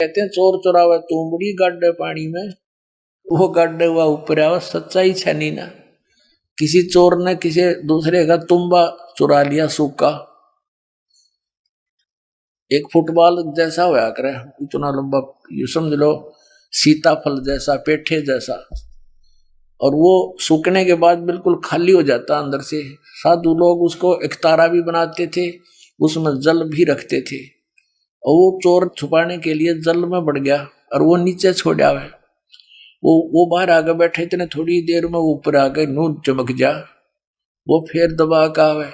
कहते हैं चोर चुरावे तुमड़ी गाड्डे पानी में, वो गाड्डे हुआ ऊपर आवा। सच्चाई छनी ना, किसी चोर ने किसी दूसरे का तुम्बा चुरा लिया सूखा, एक फुटबॉल जैसा होया करे, इतना लंबा, ये समझ लो सीताफल जैसा, पेठे जैसा, और वो सूखने के बाद बिल्कुल खाली हो जाता अंदर से। साधु लोग उसको एक तारा भी बनाते थे, उसमें जल भी रखते थे, और वो चोर छुपाने के लिए जल में बढ़ गया और वो नीचे छोड़ा है। वो बाहर आगे बैठे, इतने थोड़ी देर में ऊपर आके नून चमक जा, वो फिर दबा का है,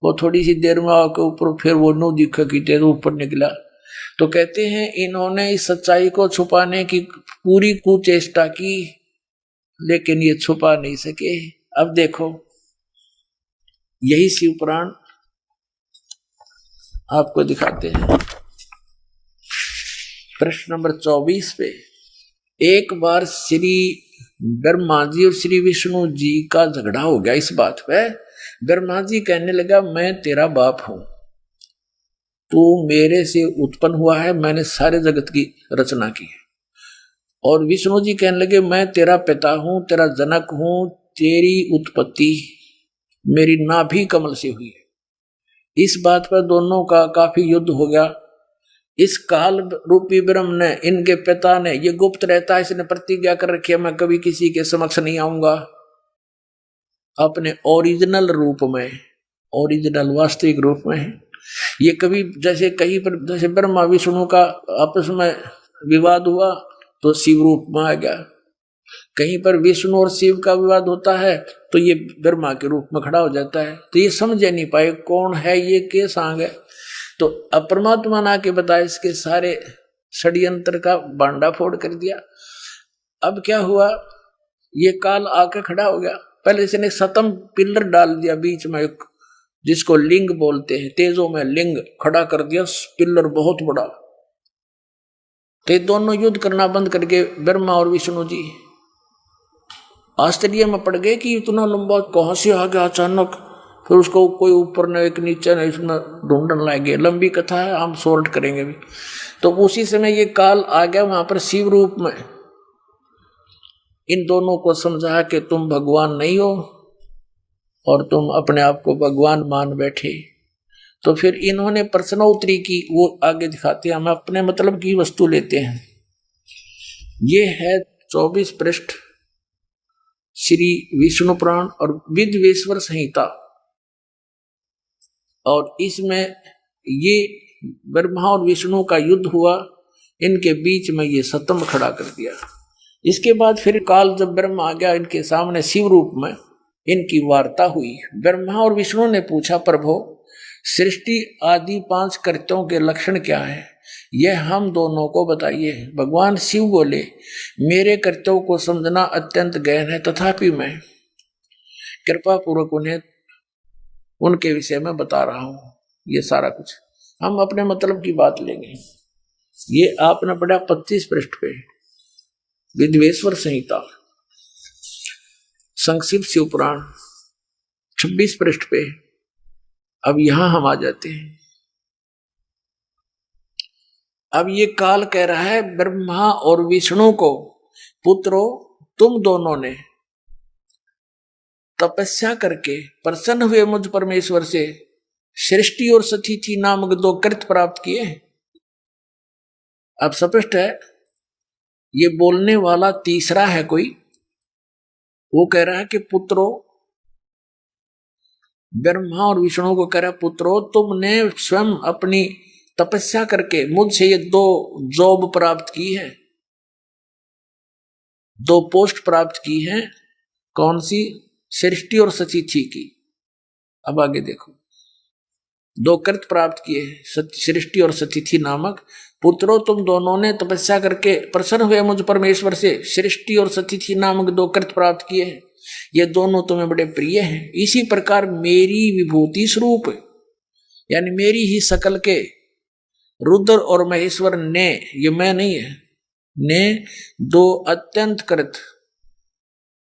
वो थोड़ी सी देर में आके ऊपर, फिर वो नू दिखा की तेज ऊपर निकला। तो कहते हैं इन्होंने इस सच्चाई को छुपाने की पूरी कुचेष्टा की, लेकिन ये छुपा नहीं सके। अब देखो, यही शिव पुराण आपको दिखाते हैं। प्रश्न नंबर 24 पे, एक बार श्री ब्रह्मा जी और श्री विष्णु जी का झगड़ा हो गया इस बात पे। ब्रह्मा जी कहने लगा मैं तेरा बाप हूं, तू मेरे से उत्पन्न हुआ है, मैंने सारे जगत की रचना की है। और विष्णु जी कहने लगे मैं तेरा पिता हूं, तेरा जनक हूं, तेरी उत्पत्ति मेरी नाभि कमल से हुई है। इस बात पर दोनों का काफी युद्ध हो गया। इस काल रूपी ब्रह्म ने, इनके पिता ने, ये गुप्त रहता है, इसने प्रतिज्ञा कर रखी है मैं कभी किसी के समक्ष नहीं आऊंगा, अपने ओरिजिनल रूप में, ओरिजिनल वास्तविक रूप में। ये कभी जैसे कहीं पर, जैसे ब्रह्मा विष्णु का आपस में विवाद हुआ तो शिव रूप में आ गया, कहीं पर विष्णु और शिव का विवाद होता है तो ये ब्रह्मा के रूप में खड़ा हो जाता है। तो ये समझ नहीं पाए कौन है ये, के सांग है। तो अपरमात्मा ना के बताए इसके सारे षड्यंत्र का बांडा फोड़ कर दिया। अब क्या हुआ, ये काल आके खड़ा हो गया। पहले इसने सतम पिलर डाल दिया बीच में, एक जिसको लिंग बोलते हैं, तेजों में लिंग खड़ा कर दिया, पिलर बहुत बड़ा। तो दोनों युद्ध करना बंद करके ब्रह्मा और विष्णु जी आश्चर्य में पड़ गए कि इतना लंबा कहां से आ गया अचानक। फिर उसको कोई ऊपर न एक नीचे न, इसमें ढूंढने लगे। लंबी कथा है, हम सॉल्व करेंगे भी। तो उसी समय ये काल आ गया वहां पर शिव रूप में, इन दोनों को समझा कि तुम भगवान नहीं हो और तुम अपने आप को भगवान मान बैठे। तो फिर इन्होंने प्रश्नोत्तरी की, वो आगे दिखाते हैं। हम अपने मतलब की वस्तु लेते हैं। ये है 24 पृष्ठ श्री विष्णु पुराण और विद्वेश्वर संहिता, और इसमें ये ब्रह्मा और विष्णु का युद्ध हुआ, इनके बीच में ये सतम खड़ा कर दिया। इसके बाद फिर काल जब ब्रह्मा आ गया इनके सामने शिव रूप में, इनकी वार्ता हुई। ब्रह्मा और विष्णु ने पूछा प्रभु सृष्टि आदि 5 कृत्यों के लक्षण क्या है, यह हम दोनों को बताइए। भगवान शिव बोले मेरे कृत्यों को समझना अत्यंत गहन है, तथापि मैं कृपा पूर्वक उन्हें उनके विषय में बता रहा हूं। ये सारा कुछ हम अपने मतलब की बात लेंगे। ये आपने पढ़ा 25 पृष्ठ पे विद्वेश्वर संहिता, संक्षिप्त शिव पुराण 26 पृष्ठ पे। अब यहां हम आ जाते हैं। अब ये काल कह रहा है ब्रह्मा और विष्णु को, पुत्रों तुम दोनों ने तपस्या करके प्रसन्न हुए मुझ परमेश्वर से सृष्टि और सतिथि नामक 2 कृत्य प्राप्त किए। अब स्पष्ट है ये बोलने वाला तीसरा है कोई। वो कह रहा है कि पुत्रों, ब्रह्मा और विष्णु को कह रहा है पुत्रों तुमने स्वयं अपनी तपस्या करके मुझसे ये 2 जॉब प्राप्त की है, 2 पोस्ट प्राप्त की हैं। कौन सी? सृष्टि और सतिथि की। अब आगे देखो, 2 कृत्य प्राप्त किए हैं, सृष्टि और सतिथि नामक। पुत्रों तुम दोनों ने तपस्या करके प्रसन्न हुए मुझ परमेश्वर से सृष्टि और सतिथि नामक 2 कृत्य प्राप्त किए हैं, ये दोनों तुम्हें बड़े प्रिय हैं। इसी प्रकार मेरी विभूति स्वरूप, यानी मेरी ही शकल के रुद्र और महेश्वर ने, ये मैं नहीं है, ने 2 अत्यंत कृत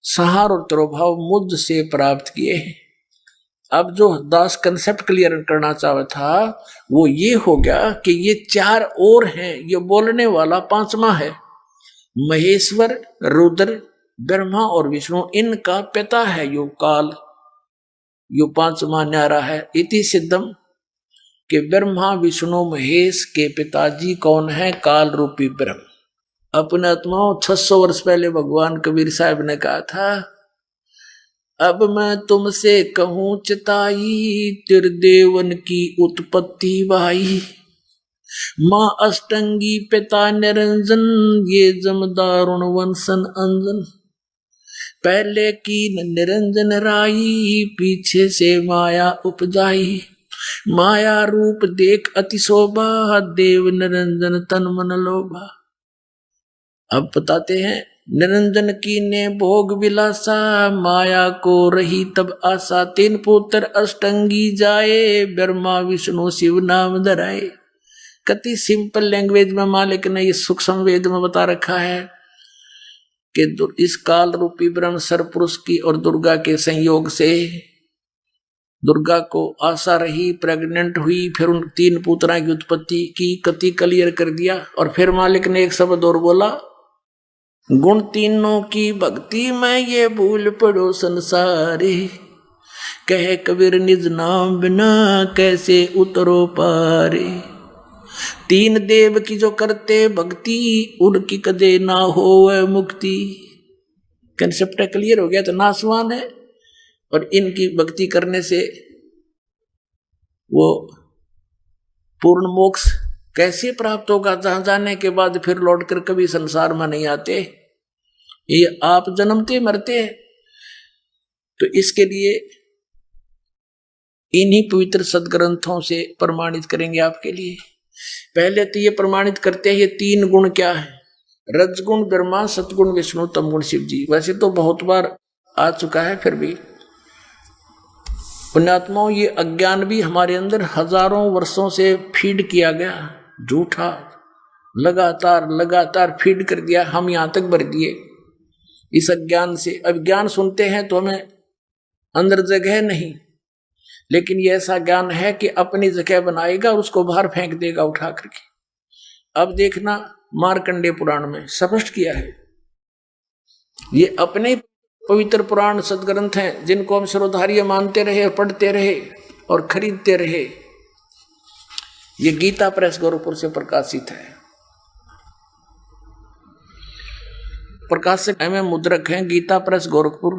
संहार और तिरोभाव मुझ से प्राप्त किए हैं। अब जो दास कंसेप्ट क्लियर करना चाहा था वो ये हो गया कि ये चार और हैं, ये बोलने वाला पांचवा है। महेश्वर, रुद्र, ब्रह्मा और विष्णु, इनका पिता है यो काल, यो पांचवा न्यारा है। इति सिद्धम कि ब्रह्मा विष्णु महेश के पिताजी कौन है? काल रूपी ब्रह्म। अपने आत्माओं 600 वर्ष पहले भगवान कबीर साहब ने कहा था, अब मैं तुमसे कहूं चिताई, त्रिदेवन की उत्पत्ति भाई। माँ अष्टंगी पिता निरंजन, ये जमदारुण वंशन अंजन। पहले की निरंजन राई, पीछे से माया उपजाई। माया रूप देख अति शोभा, देव निरंजन तन मन लोभा। अब बताते हैं, निरंजन की ने भोग विलासा, माया को रही तब आशा। 3 पुत्र अष्टंगी जाए, ब्रह्मा विष्णु शिव नाम धराए। कति सिंपल लैंग्वेज में मालिक ने इस सूक्ष्म वेद में बता रखा है कि इस काल रूपी ब्रह्म सरपुरुष की और दुर्गा के संयोग से दुर्गा को आशा रही, प्रेग्नेंट हुई, फिर उन 3 पुत्रों की उत्पत्ति की। कति क्लियर कर दिया। और फिर मालिक ने एक शब्द और बोला, गुण तीनों की भक्ति में ये भूल पड़ो संसारे। कहे कबीर निज नाम बिना कैसे उतरो पारे। 3 देव की जो करते भक्ति, उनकी कदे ना हो मुक्ति। कंसेप्ट क्लियर हो गया तो नासवान है। और इनकी भक्ति करने से वो पूर्ण मोक्ष कैसे प्राप्त होगा? जहां जाने के बाद फिर लौटकर कभी संसार में नहीं आते, ये आप जन्मते मरते हैं। तो इसके लिए इन्हीं पवित्र सदग्रंथों से प्रमाणित करेंगे आपके लिए। पहले तो ये प्रमाणित करते हैं ये 3 गुण क्या है। रजगुण ब्रह्मा, सतगुण विष्णु, तमगुण शिव जी। वैसे तो बहुत बार आ चुका है, फिर भी पुण्यात्माओं ये अज्ञान भी हमारे अंदर हजारों वर्षों से फीड किया गया, झूठा लगातार लगातार फीड कर दिया, हम यहां तक भर दिए इस अज्ञान से। अब ज्ञान सुनते हैं तो हमें अंदर जगह नहीं, लेकिन ये ऐसा ज्ञान है कि अपनी जगह बनाएगा और उसको बाहर फेंक देगा उठा करके। अब देखना मार्कंडेय पुराण में स्पष्ट किया है। ये अपने पवित्र पुराण सदग्रंथ हैं जिनको हम शिरोधार्य मानते रहे, पढ़ते रहे और खरीदते रहे। ये गीता प्रेस गोरखपुर से प्रकाशित है। प्रकाशक एवं मुद्रक हैं गीता प्रेस गोरखपुर,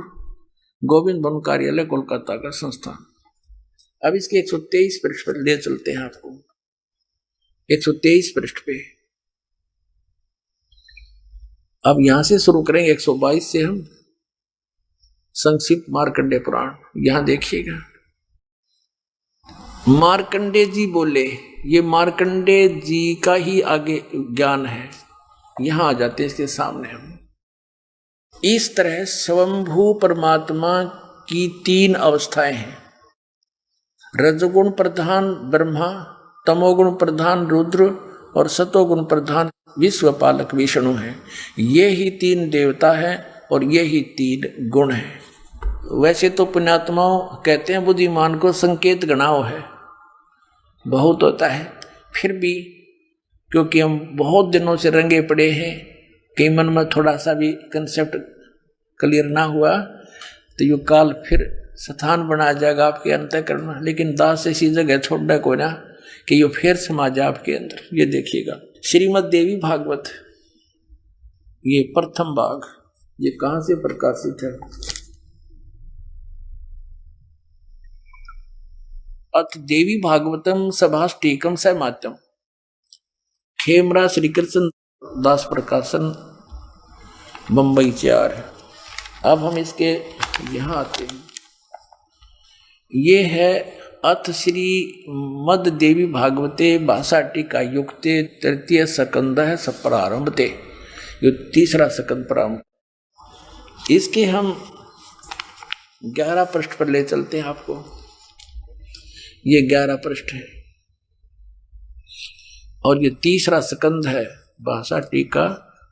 गोविंद भवन कार्यालय कोलकाता का संस्थान। अब इसके 123 पृष्ठ पर ले चलते हैं आपको। 123 पृष्ठ पे अब यहां से शुरू करेंगे। 122 से हम संक्षिप्त मार्कंडेय पुराण। यहां देखिएगा, मार्कंडेय जी बोले, ये मार्कंडेय जी का ही आगे ज्ञान है। यहां आ जाते हैं इसके सामने हम। इस तरह स्वयंभू परमात्मा की 3 अवस्थाएं हैं। रजगुण प्रधान ब्रह्मा, तमोगुण प्रधान रुद्र और सतोगुण प्रधान विश्वपालक विष्णु हैं। ये ही 3 देवता हैं और ये ही 3 गुण हैं। वैसे तो पुण्यात्माओं कहते हैं बुद्धिमान को संकेत गणाओ है, बहुत होता है, फिर भी क्योंकि हम बहुत दिनों से रंगे पड़े हैं, कई मन में थोड़ा सा भी कंसेप्ट क्लियर ना हुआ तो ये काल फिर स्थान बना जाएगा आपके अंतःकरण में। लेकिन दास ऐसी जगह छोड़ना कोई ना कि ये फिर समा जाए आपके अंदर। ये देखिएगा श्रीमद् देवी भागवत, ये प्रथम भाग, ये कहां से प्रकाशित है? अथ देवी भागवतम सभाष्टीकम सहमात्यम, खेमरा श्री कृष्ण दास प्रकाशन, बंबई 4। अब हम इसके यहां आते हैं। ये है अथ श्री मद देवी भागवते भाषा टीका युक्ते तृतीय स्कंद है सब प्रारंभते, ये 3रा स्कंद प्रारंभ। इसके हम 11 पृष्ठ पर ले चलते हैं आपको। ये 11 पृष्ठ है और ये 3रा स्कंद है भाषा टीका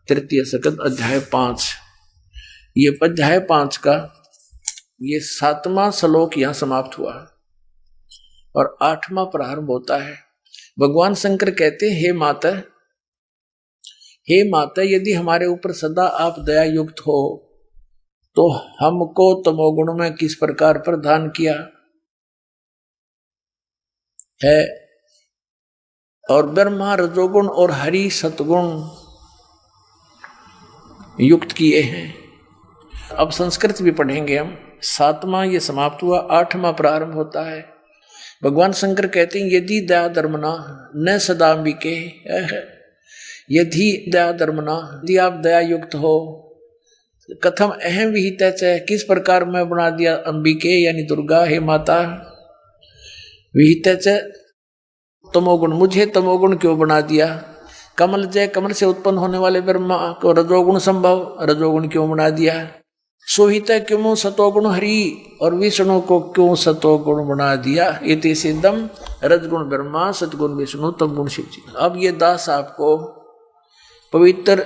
तृतीय स्कंद अध्याय 5। ये अध्याय 5 का ये 7वां श्लोक यहां समाप्त हुआ। और 8वां प्रारंभ होता है। भगवान शंकर कहते हैं, हे माता, यदि हमारे ऊपर सदा आप दया युक्त हो तो हमको तमोगुण में किस प्रकार प्रदान किया है, और ब्रह्मा रजोगुण और हरि सतगुण युक्त किए हैं। अब संस्कृत भी पढ़ेंगे हम। 7वां ये समाप्त हुआ, 8वां प्रारंभ होता है। भगवान शंकर कहते हैं, यदि दया धर्मना न सदाम्बिके, यदि दया धर्मना, यदि आप दया युक्त हो, कथम अहम विहित है, किस प्रकार मैं बना दिया अंबिके यानी दुर्गा, हे माता, विहित तमोगुण, मुझे तमोगुण क्यों बना दिया, कमल जय, कमल से उत्पन्न होने वाले ब्रह्मा को रजोगुण संभव, रजोगुण क्यों बना दिया, सोहित क्यों सतोगुण हरि, और विष्णु को क्यों सतोगुण बना दिया, इति सिद्धम रजगुण ब्रह्मा सतगुण विष्णु तमगुण शिव जी। अब ये दास आपको पवित्र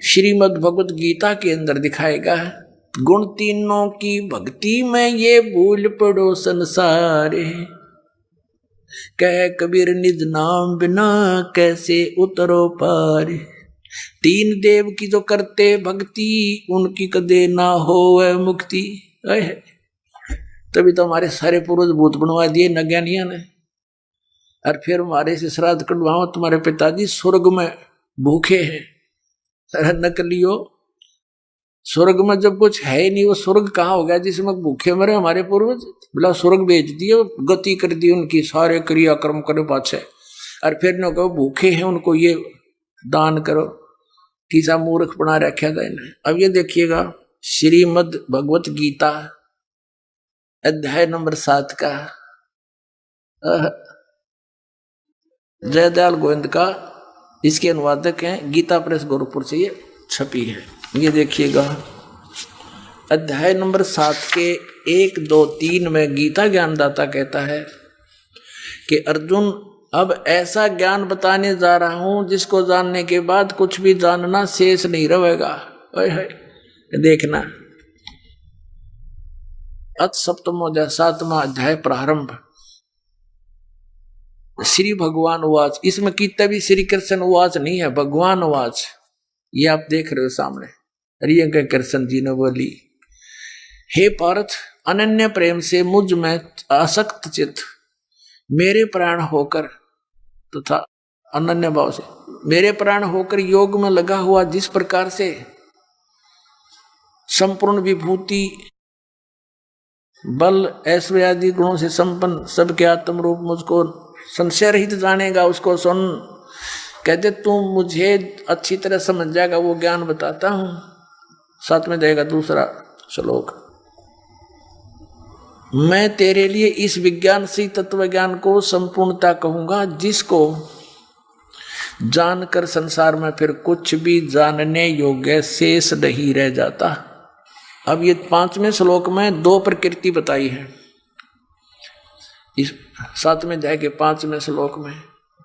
श्रीमद् भगवत गीता के अंदर दिखाएगा। गुण तीनों की भक्ति में ये भूल पड़ो संसारे, कह कबीर निज नाम बिना कैसे उतरो पार, तीन देव की जो करते भक्ति उनकी कदे ना होवे मुक्ति। तभी तो हमारे सारे पूर्वज भूत बनवा दिए नज्ञानिया ने, और फिर हमारे से श्राद्ध कटवाओ, तुम्हारे पिताजी स्वर्ग में भूखे हैं। नकलियो, स्वर्ग में जब कुछ है ही नहीं, वो स्वर्ग कहाँ हो गया जिसमें भूखे मरे हमारे पूर्वज। बोला स्वर्ग भेज दिए, गति कर दी उनकी, सारे क्रियाक्रम करे पाछे, और फिर न कहो भूखे हैं उनको ये दान करो, किसा मूर्ख बना रखा था इन्हें। अब ये देखिएगा श्रीमद् भगवत गीता अध्याय नंबर 7 का जयदयाल गोविंद का इसके अनुवादक हैं, गीता प्रेस गोरखपुर से ये छपी है। ये देखिएगा अध्याय नंबर 7 के 1, 2, 3 में गीता ज्ञानदाता कहता है कि अर्जुन, अब ऐसा ज्ञान बताने जा रहा हूं जिसको जानने के बाद कुछ भी जानना शेष नहीं रहेगा। देखना, अथ सप्तमोऽध्याय 7वां अध्याय प्रारंभ। श्री भगवान उवाच, इसमें कितना भी श्री कृष्ण उवाच नहीं है, भगवान उवाच। ये आप देख रहे हो सामने, रियंक कृष्ण जी ने बोली, हे पार्थ, अनन्य प्रेम से मुझ में आसक्त चित्त मेरे प्राण होकर तथा अनन्य भाव से मेरे प्राण होकर योग में लगा हुआ, जिस प्रकार से संपूर्ण विभूति बल ऐश्वर्य आदि गुणों से संपन्न सबके आत्म रूप मुझको संशय रहित जानेगा, उसको सुन। कहते तू मुझे अच्छी तरह समझ जाएगा, वो ज्ञान बताता हूं। साथ में जाएगा दूसरा श्लोक, मैं तेरे लिए इस विज्ञान से तत्व ज्ञान को संपूर्णता कहूंगा, जिसको जानकर संसार में फिर कुछ भी जानने योग्य शेष नहीं रह जाता। अब ये 5वें श्लोक में 2 प्रकृति बताई है। इस 7वें अध्याय के 5वें श्लोक में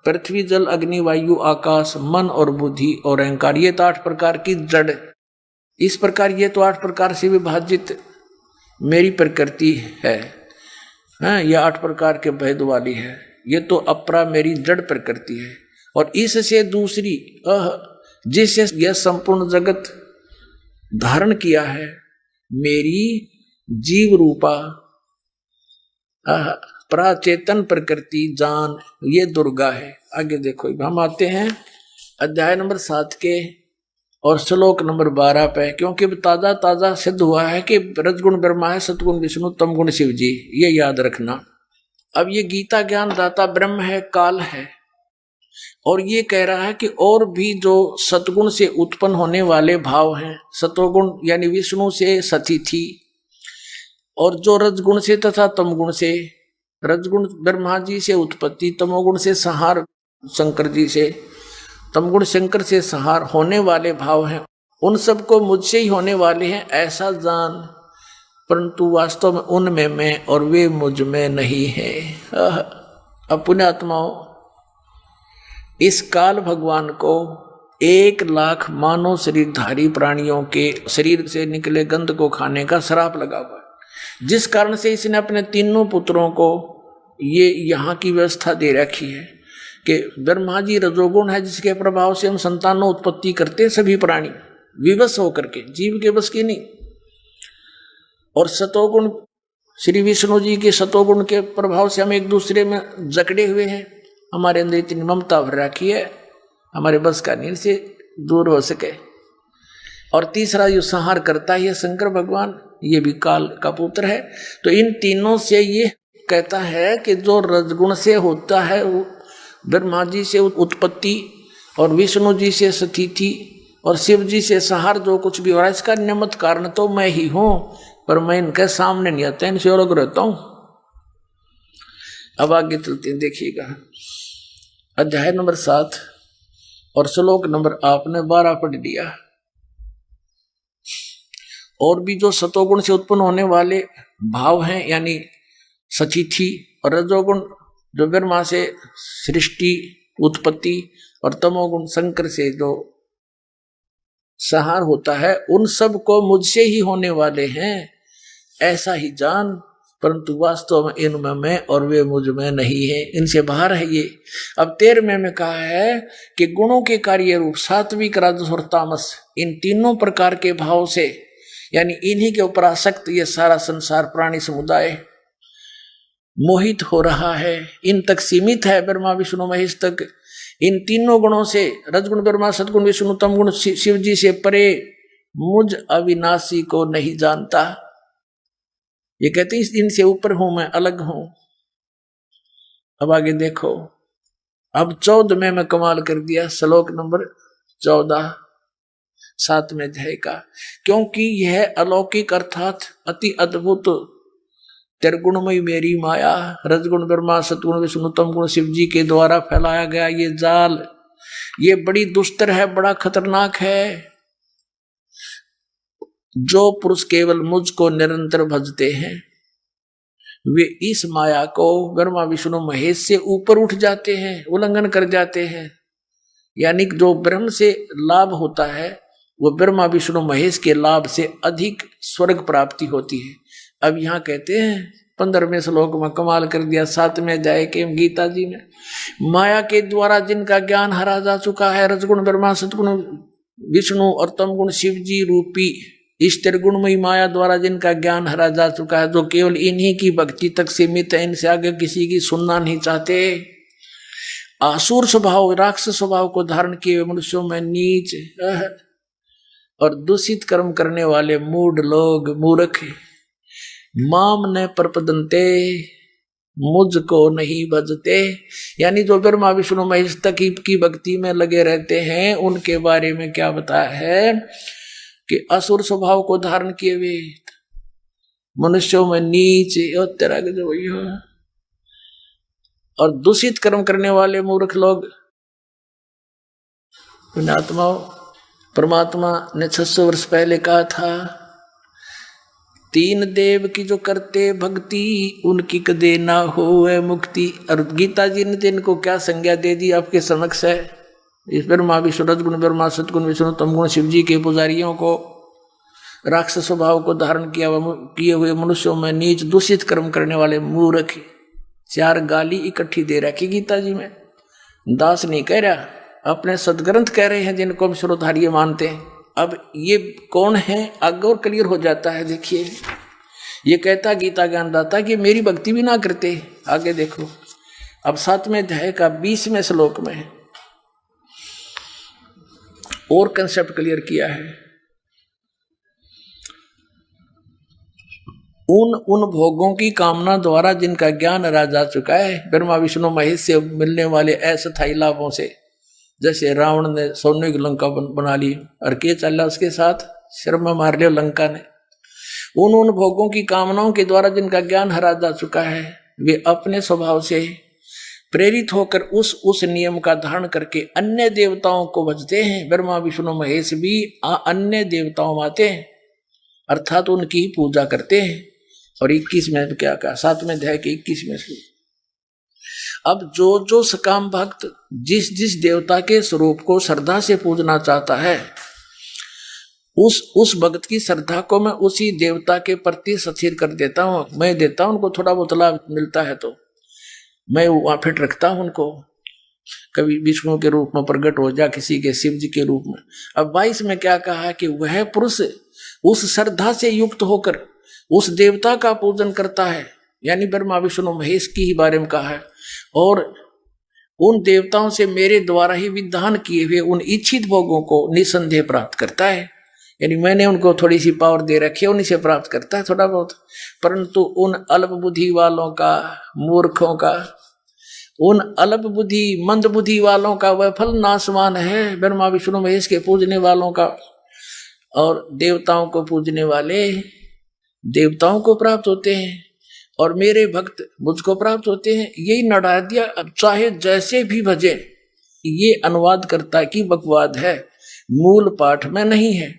पृथ्वी जल अग्नि वायु आकाश मन और बुद्धि और अहंकार, ये तो 8 प्रकार की जड़, इस प्रकार ये तो 8 प्रकार से विभाजित मेरी प्रकृति है। ये 8 प्रकार के भेद वाली है, ये तो अपरा मेरी जड़ प्रकृति है। और इससे दूसरी जिससे यह संपूर्ण जगत धारण किया है, मेरी जीव रूपा प्राचेतन प्रकृति जान, ये दुर्गा है। आगे देखो, हम आते हैं अध्याय नंबर 7 के और श्लोक नंबर 12 पे, क्योंकि ताजा ताजा सिद्ध हुआ है कि रजगुण ब्रह्मा है, सतगुण विष्णु, तमगुण शिव जी, ये याद रखना। अब ये गीता ज्ञान दाता ब्रह्म है, काल है, और ये कह रहा है कि और भी जो सतगुण से उत्पन्न होने वाले भाव हैं, सतोगुण यानी विष्णु से सती थी, और जो रजगुण से तथा तमगुण से, रजगुण ब्रह्मा जी से उत्पत्ति, तमोगुण से संहार शंकर जी से, तमगुण शंकर से संहार होने वाले भाव हैं, उन सबको मुझसे ही होने वाले हैं ऐसा जान, परंतु वास्तव में उनमें मैं और वे मुझ में नहीं है। अब पुण्यात्माओं, इस काल भगवान को 1 लाख मानव शरीरधारी प्राणियों के शरीर से निकले गंध को खाने का श्राप लगा हुआ है। जिस कारण से इसने अपने तीनों पुत्रों को ये यहाँ की व्यवस्था दे रखी है कि ब्रह्मा जी रजोगुण है, जिसके प्रभाव से हम संतानों उत्पत्ति करते हैं सभी प्राणी विवश होकर के, जीव के बस की नहीं। और सतोगुण श्री विष्णु जी के सतोगुण के प्रभाव से हम एक दूसरे में जकड़े हुए हैं, हमारे अंदर इतनी ममता भर रखी है, हमारे बस का नहीं से दूर हो सके। और तीसरा जो संहार करता है शंकर भगवान, ये भी काल का पुत्र है। तो इन तीनों से ये कहता है कि जो रजगुण से होता है ब्रह्मा जी से उत्पत्ति और विष्णु जी से स्थिति और शिव जी से संहार, जो कुछ भी हो रहा है इसका निमित्त कारण तो मैं ही हूं, पर मैं इनके सामने नहीं आता, इनसे अलग रहता हूं। अब आगे चलते हैं, देखिएगा अध्याय नंबर 7 और श्लोक नंबर आपने 12 पढ़ लिया। और भी जो सतोगुण से उत्पन्न होने वाले भाव हैं, यानी सतिथि, और रजोगुण जो ब्रह्मा से सृष्टि उत्पत्ति, और तमोगुण शंकर से जो संहार होता है, उन सब को मुझसे ही होने वाले हैं ऐसा ही जान, परंतु वास्तव में इनमें मैं और वे मुझ में नहीं है, इनसे बाहर है ये। अब 13वें में कहा है कि गुणों के कार्य रूप सात्विक राजस और तामस, इन तीनों प्रकार के भाव से, यानी इन्हीं के ऊपर आसक्त ये सारा संसार प्राणी समुदाय मोहित हो रहा है, इन तक सीमित है, ब्रह्मा विष्णु महेश तक। इन तीनों गुणों से, रजगुण ब्रह्मा, सदगुण विष्णु, तमगुण शिव जी से परे मुझ अविनाशी को नहीं जानता। ये कहते हैं इनसे ऊपर हूं मैं, अलग हूं। अब आगे देखो, अब 14वें में कमाल कर दिया, श्लोक नंबर 14 7वें अध्याय का। क्योंकि यह अलौकिक अर्थात अति अद्भुत त्रिगुणमयी मेरी माया, रजगुण ब्रह्मा सतगुण विष्णु तमगुण शिव जी के द्वारा फैलाया गया ये जाल, ये बड़ी दुस्तर है, बड़ा खतरनाक है। जो पुरुष केवल मुझको निरंतर भजते हैं वे इस माया को ब्रह्मा विष्णु महेश से ऊपर उठ जाते हैं, उल्लंघन कर जाते हैं। यानी जो ब्रह्म से लाभ होता है वो ब्रह्मा विष्णु महेश के लाभ से अधिक स्वर्ग प्राप्ति होती है। अब यहाँ कहते हैं 15वें श्लोक में कमाल कर दिया, 7वें अध्याय के गीता जी में, माया के द्वारा जिनका ज्ञान हरा जा चुका है, रजगुण ब्रह्मा सतगुण विष्णु और तमगुण शिव जी रूपी इस त्रिगुणमयी माया द्वारा जिनका ज्ञान हरा जा चुका है, जो केवल इन्हीं की भक्ति तक सीमित है, इनसे आगे किसी की सुनना नहीं चाहते। आसुर स्वभाव, राक्षस स्वभाव को धारण किए मनुष्यों में नीच और दूषित कर्म करने वाले मूढ़ लोग, मूर्ख, माम न प्रपदन्ते, मुझको नहीं भजते, यानी जो ब्रह्मा विष्णु महेश तक की भक्ति में लगे रहते हैं, उनके बारे में क्या बताया है कि असुर स्वभाव को धारण किए हुए मनुष्यों में नीच और तरह के जो वही हो, और दूषित कर्म करने वाले मूर्ख लोग। पुण्यात्माओं, परमात्मा ने 600 वर्ष पहले कहा था, 3 देव की जो करते भक्ति उनकी कदे ना होए मुक्ति। और गीता जी ने इनको क्या संज्ञा दे दी आपके समक्ष है। इस ब्रह्मा विष्णु रजगुण ब्रह्मा सतगुण विष्णु तमगुण शिव जी के पुजारियों को, राक्षस स्वभाव को धारण किए हुए मनुष्यों में नीच दूषित कर्म करने वाले मूर्ख, 4 गाली इकट्ठी दे रखी गीता जी में। दास नहीं कह रहा, अपने सदग्रंथ कह रहे हैं जिनको हम श्रोधार्य मानते हैं। अब ये कौन है आगे और क्लियर हो जाता है। देखिए, ये कहता गीता ज्ञानदाता कि मेरी भक्ति भी ना करते। आगे देखो, अब 7वें अध्याय का 20वें श्लोक में और कंसेप्ट क्लियर किया है। उन भोगों की कामना द्वारा जिनका ज्ञान हरा जा चुका है, ब्रह्मा विष्णु महेश से मिलने वाले अस्थायी लाभों से, जैसे रावण ने सोने की लंका बना ली और के चला उसके साथ, सिर में मार लिया लंका ने। उन भोगों की कामनाओं के द्वारा जिनका ज्ञान हरा जा चुका है, वे अपने स्वभाव से प्रेरित होकर उस नियम का धारण करके अन्य देवताओं को भजते हैं। ब्रह्मा विष्णु महेश भी अन्य देवताओं में आते हैं, अर्थात उनकी पूजा करते हैं। और 21 में क्या कहा, 7वें अध्याय के 21 में से, अब जो सकाम भक्त जिस देवता के स्वरूप को श्रद्धा से पूजना चाहता है, उस भक्त की श्रद्धा को मैं उसी देवता के प्रति सचेत कर देता हूँ, मैं देता हूँ उनको, थोड़ा बहुत लाभ मिलता है तो मैं वहां फिट रखता हूँ उनको। कभी विष्णु के रूप में प्रकट हो जा, किसी के शिव जी के रूप में। अब 22 में क्या कहा है कि वह पुरुष उस श्रद्धा से युक्त होकर उस देवता का पूजन करता है, यानी ब्रह्मा विष्णु महेश की ही बारे में कहा है, और उन देवताओं से मेरे द्वारा ही विधान किए हुए उन इच्छित भोगों को निसंदेह प्राप्त करता है। यानी मैंने उनको थोड़ी सी पावर दे रखी है, उन्हीं से प्राप्त करता है थोड़ा बहुत। परंतु उन अल्प बुद्धि वालों का, मूर्खों का, उन अल्प बुद्धि मंद बुद्धि वालों का वह फल नाशवान है, ब्रह्मा विष्णु महेश के पूजने वालों का। और देवताओं को पूजने वाले देवताओं को प्राप्त होते हैं और मेरे भक्त मुझको प्राप्त होते हैं। यही नड़ा दिया। अब चाहे जैसे भी भजे, ये अनुवाद करता की बकवाद है, मूल पाठ में नहीं है।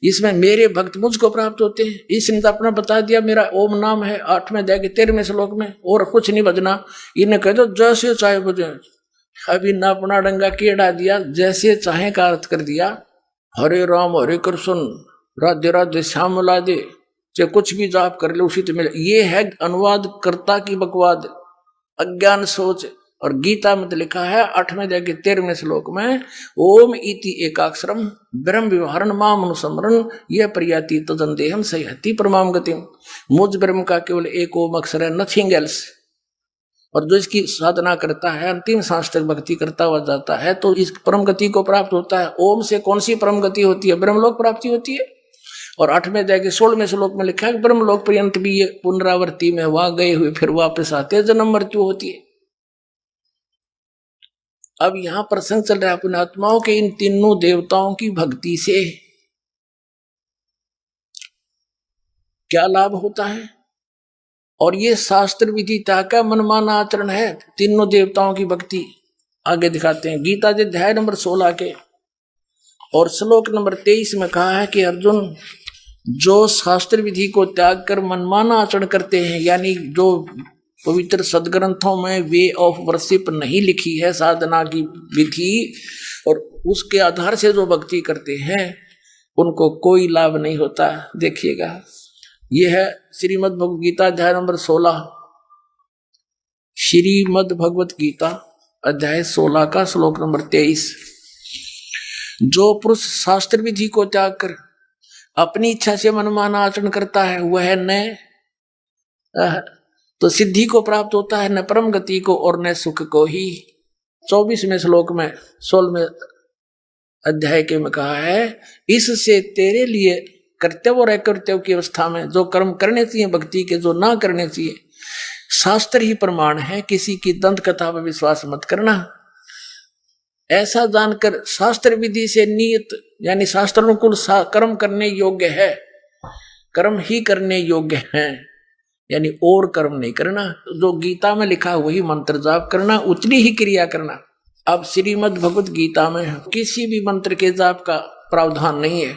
इसमें मेरे भक्त मुझको प्राप्त होते हैं, इसने तो अपना बता दिया, मेरा ओम नाम है 8वें अध्याय के 13वें श्लोक में, और कुछ नहीं बजना। इन्हें कह दो जैसे चाहे बजे। अभी ना अपना डंगा केड़ा दिया, जैसे चाहे का अर्थ कर दिया। हरे राम हरे कृष्ण राधे राधे श्याम लादे, चाहे कुछ भी जाप कर ले उसी तो मिले। ये है अनुवाद कर्ता की बकवाद, अज्ञान सोच। और गीता में लिखा है 8वें अध्याय के 13वें श्लोक में, ओम इति एकाक्षरम ब्रह्म व्यवहारण माम अनुसमरण यह प्रयाति तदंदेहम सह्यति परमाम गतिम। मुझ ब्रह्म का केवल एक ओम अक्षर है, नथिंग एल्स। और जो इसकी साधना करता है, अंतिम सांस तक भक्ति करता हुआ जाता है, तो इस परम गति को प्राप्त होता है। ओम से कौन सी परम गति होती है? ब्रह्मलोक प्राप्ति होती है। और 8वें अध्याय के 16वें श्लोक में लिखा है ब्रह्मलोक पर्यंत भी ये पुनरावृत्ति में वहां गए हुए फिर वापस आते हैं, जन्म मृत्यु होती है। अब यहां प्रसंग चल रहा है पुण्यात्माओं के इन तीनों देवताओं की भक्ति से क्या लाभ होता है। और ये शास्त्र विधिता का मनमाना आचरण है, तीनों देवताओं की भक्ति। आगे दिखाते हैं गीता जी अध्याय नंबर 16 के और श्लोक नंबर 23 में कहा है कि अर्जुन, जो शास्त्र विधि को त्याग कर मनमाना आचरण करते हैं, यानी जो पवित्र सदग्रंथों में वे ऑफ वर्शिप नहीं लिखी है, साधना की विधि, और उसके आधार से जो भक्ति करते हैं उनको कोई लाभ नहीं होता। देखिएगा, यह है श्रीमद् भगवद गीता अध्याय नंबर 16, श्रीमद् भगवद गीता अध्याय 16 का श्लोक नंबर 23। जो पुरुष शास्त्र विधि को त्याग कर अपनी इच्छा से मनमाना आचरण करता है, वह न तो सिद्धि को प्राप्त होता है, न परम गति को और न सुख को ही। 24वें श्लोक में 16वें अध्याय के में कहा है, इससे तेरे लिए कर्तव्य और अकर्तव्य की अवस्था में जो कर्म करने चाहिए भक्ति के, जो ना करने चाहिए, शास्त्र ही प्रमाण है। किसी की दंत कथा पर विश्वास मत करना। ऐसा जानकर शास्त्र विधि से नियत यानी शास्त्र अनुकूल कर्म करने योग्य है, कर्म ही करने योग्य हैं, यानी और कर्म नहीं करना। जो गीता में लिखा वही मंत्र जाप करना, उतनी ही क्रिया करना। अब श्रीमद् भगवद गीता में किसी भी मंत्र के जाप का प्रावधान नहीं है।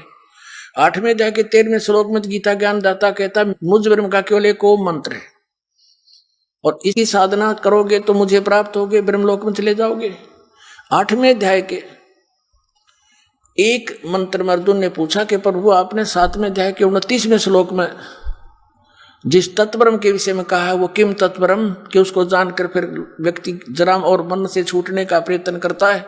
8वें अध्याय के 13वें श्लोक में गीता ज्ञान दाता कहता है, मुझ ब्रह्म का केवल एक ओम मंत्र है और इसकी साधना करोगे तो मुझे प्राप्त होगे, ब्रह्मलोक में चले जाओगे। 8वें अध्याय के एक मंत्र में अर्जुन ने पूछा कि प्रभु, आपने 7वें अध्याय के 29वें श्लोक में जिस तत्परम के विषय में कहा है वो किम तत्परम, कि उसको जानकर फिर व्यक्ति जराम और मन से छूटने का प्रयत्न करता है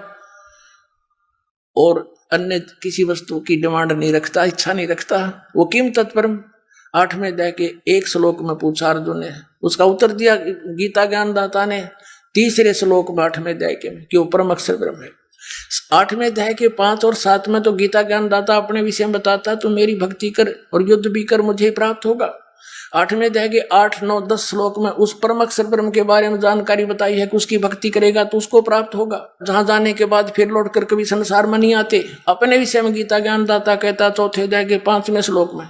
और अन्य किसी वस्तु की डिमांड नहीं रखता, इच्छा नहीं रखता, वो किम तत्परम 8वें अध्याय के एक श्लोक में पूछा अर्जुन ने। उसका उत्तर दिया गीता ज्ञानदाता ने 3रे श्लोक में 8वें अध्याय के में कि वो परम अक्षर ब्रह्म है। 8वें अध्याय के 5 और 7 में तो गीता ज्ञानदाता अपने विषय में बताता है, तू मेरी भक्ति कर और युद्ध भी कर, मुझे प्राप्त होगा। 8वें अध्याय के 8, 9, 10 श्लोक में उस परम अक्षर ब्रह्म के बारे में जानकारी बताई है कि उसकी भक्ति करेगा तो उसको प्राप्त होगा, जहां जाने के बाद फिर लौट कर कभी संसार में नहीं आते। अपने विषय में गीता ज्ञानदाता कहता 4थे अध्याय के 5वें श्लोक में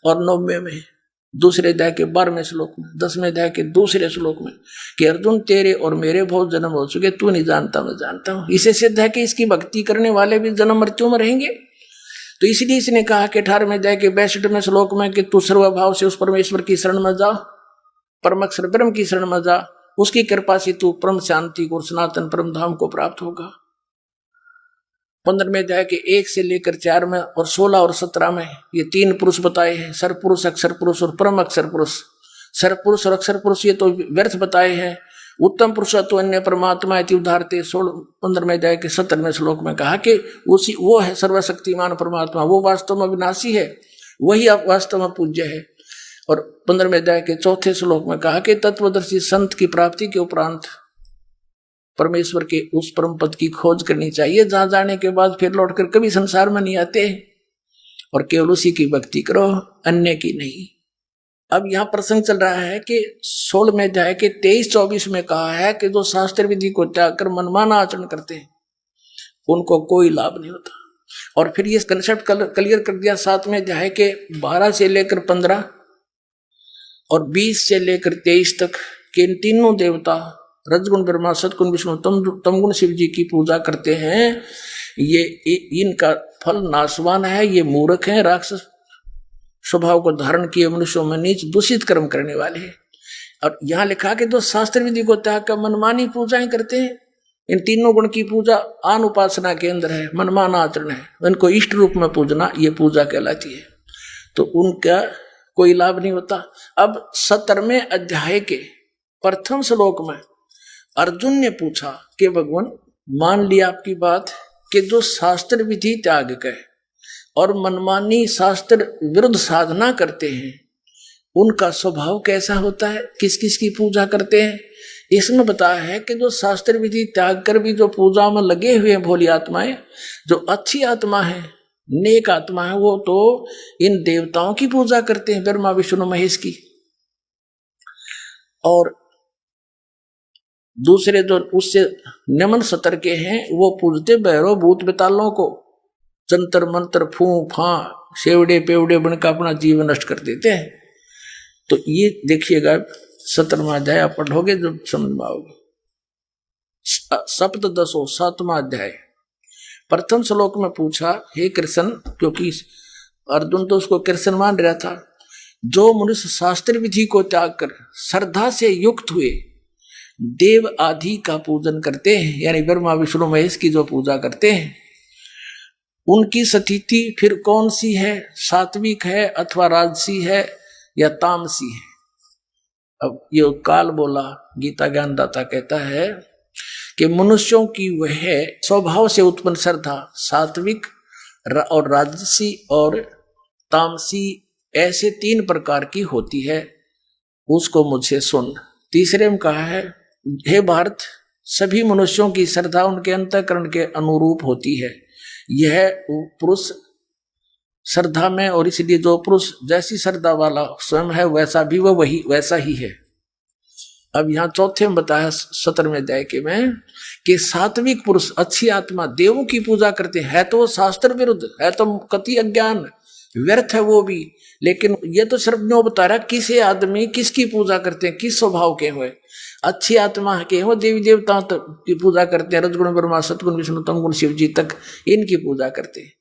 और 9वें में, 2रे अध्याय के 12वें श्लोक में, 10वें अध्याय के 2रे श्लोक में कि अर्जुन, तेरे और मेरे बहुत जन्म हो चुके, तू नहीं जानता मैं जानता हूं। इसे सिद्ध है कि इसकी भक्ति करने वाले भी जन्म मृत्यु में रहेंगे। तो इसलिए इसने कहा कि 18वें अध्याय के 62वें श्लोक में कि तू सर्वभाव से उस परमेश्वर की शरण में जा, परम अक्षर ब्रह्म की शरण में जा, उसकी कृपा से तू परम शांति को, सनातन परम धाम को प्राप्त होगा। 15वें अध्याय के 1 से लेकर 4 में और 16 और 17 में ये 3 पुरुष बताए हैं, सर पुरुष, अक्षर पुरुष और परम अक्षर पुरुष। सर पुरुष और अक्षर पुरुष ये तो व्यर्थ बताए हैं। उत्तम पुरुष तो अन्य परमात्मा इति उदाहरते 15वें अध्याय के 17वें श्लोक में कहा कि उसी वो है सर्वशक्तिमान परमात्मा, वो वास्तव में विनाशी है, वही वास्तव में पूज्य है। और 15वें अध्याय के 4 श्लोक में कहा कि तत्वदर्शी संत की प्राप्ति के उपरांत परमेश्वर के उस परम पद की खोज करनी चाहिए, जहां जाने के बाद फिर लौटकर कभी संसार में नहीं आते, और केवल उसी की भक्ति करो, अन्य की नहीं। अब यहां प्रसंग चल रहा है कि 16वें अध्याय के 23-24 में कहा है कि जो शास्त्र विधि को त्याग कर मनमाना आचरण करते हैं उनको कोई लाभ नहीं होता। और फिर ये कंसेप्ट क्लियर कर दिया 7वें अध्याय के 12 से लेकर 15 और 20 से लेकर 23 तक कि इन तीनों देवता रजगुण ब्रह्मा, सतगुण विष्णु, तमगुण शिव जी की पूजा करते हैं, ये इनका फल नाशवान है, ये मूर्ख है, राक्षस स्वभाव को धारण किए मनुष्यों में नीच दूषित कर्म करने वाले हैं। और यहाँ लिखा कि जो शास्त्र विधि को त्याग कर मनमानी पूजाएं करते हैं, इन तीनों गुण की पूजा आन उपासना के अंदर है, मनमाना आचरण है, उनको इष्ट रूप में पूजना ये पूजा कहलाती है, तो उनका कोई लाभ नहीं होता। अब 17वें अध्याय के प्रथम श्लोक में अर्जुन ने पूछा कि भगवान मान लिया आपकी बात कि जो शास्त्र विधि त्याग कर और मनमानी शास्त्र विरुद्ध साधना करते हैं उनका स्वभाव कैसा होता है, किस किस की पूजा करते हैं। इसमें बताया है कि जो शास्त्र विधि त्याग कर भी जो पूजा में लगे हुए हैं भोली आत्माएं, जो अच्छी आत्मा है, नेक आत्मा है, वो तो इन देवताओं की पूजा करते हैं, ब्रह्मा विष्णु महेश की। और दूसरे जो उससे निम्न स्तर के हैं वो पूजते भैरव भूत बेतालों को, जंतर मंत्र फू फा सेवड़े पेवड़े बनकर अपना जीवन नष्ट कर देते हैं। तो ये देखिएगा 17वां अध्याय आप पढ़ोगे जब समझ में आओगे। सप्तदशो 7वां अध्याय प्रथम श्लोक में पूछा, हे कृष्ण, क्योंकि अर्जुन तो उसको कृष्ण मान रहा था, जो मनुष्य शास्त्र विधि को त्याग कर श्रद्धा से युक्त हुए देव आदि का पूजन करते हैं, यानी ब्रह्मा विष्णु महेश की जो पूजा करते हैं, उनकी स्थिति फिर कौन सी है, सात्विक है अथवा राजसी है या तामसी है। अब ये काल बोला गीता ज्ञानदाता कहता है कि मनुष्यों की वह स्वभाव से उत्पन्न श्रद्धा सात्विक और राजसी और तामसी ऐसे 3 प्रकार की होती है, उसको मुझसे सुन। तीसरे में कहा है, हे भारत, सभी मनुष्यों की श्रद्धा उनके अंतःकरण के अनुरूप होती है, यह पुरुष श्रद्धा में, और इसलिए जो पुरुष जैसी श्रद्धा वाला स्वयं है वैसा भी वह वही वैसा ही है। अब यहाँ चौथे में बताया 17वें अध्याय के में कि सात्विक पुरुष अच्छी आत्मा देवों की पूजा करते हैं, तो वो शास्त्र विरुद्ध है, तो कति अज्ञान व्यर्थ है वो भी, लेकिन ये तो सिर्फ न्यों बता रहा किसे आदमी किसकी पूजा करते हैं, किस स्वभाव के हुए। अच्छी आत्मा के वो देवी देवताओं की पूजा करते हैं, रजगुण ब्रह्मा सतगुण विष्णु तमगुण शिव जी तक इनकी पूजा करते हैं।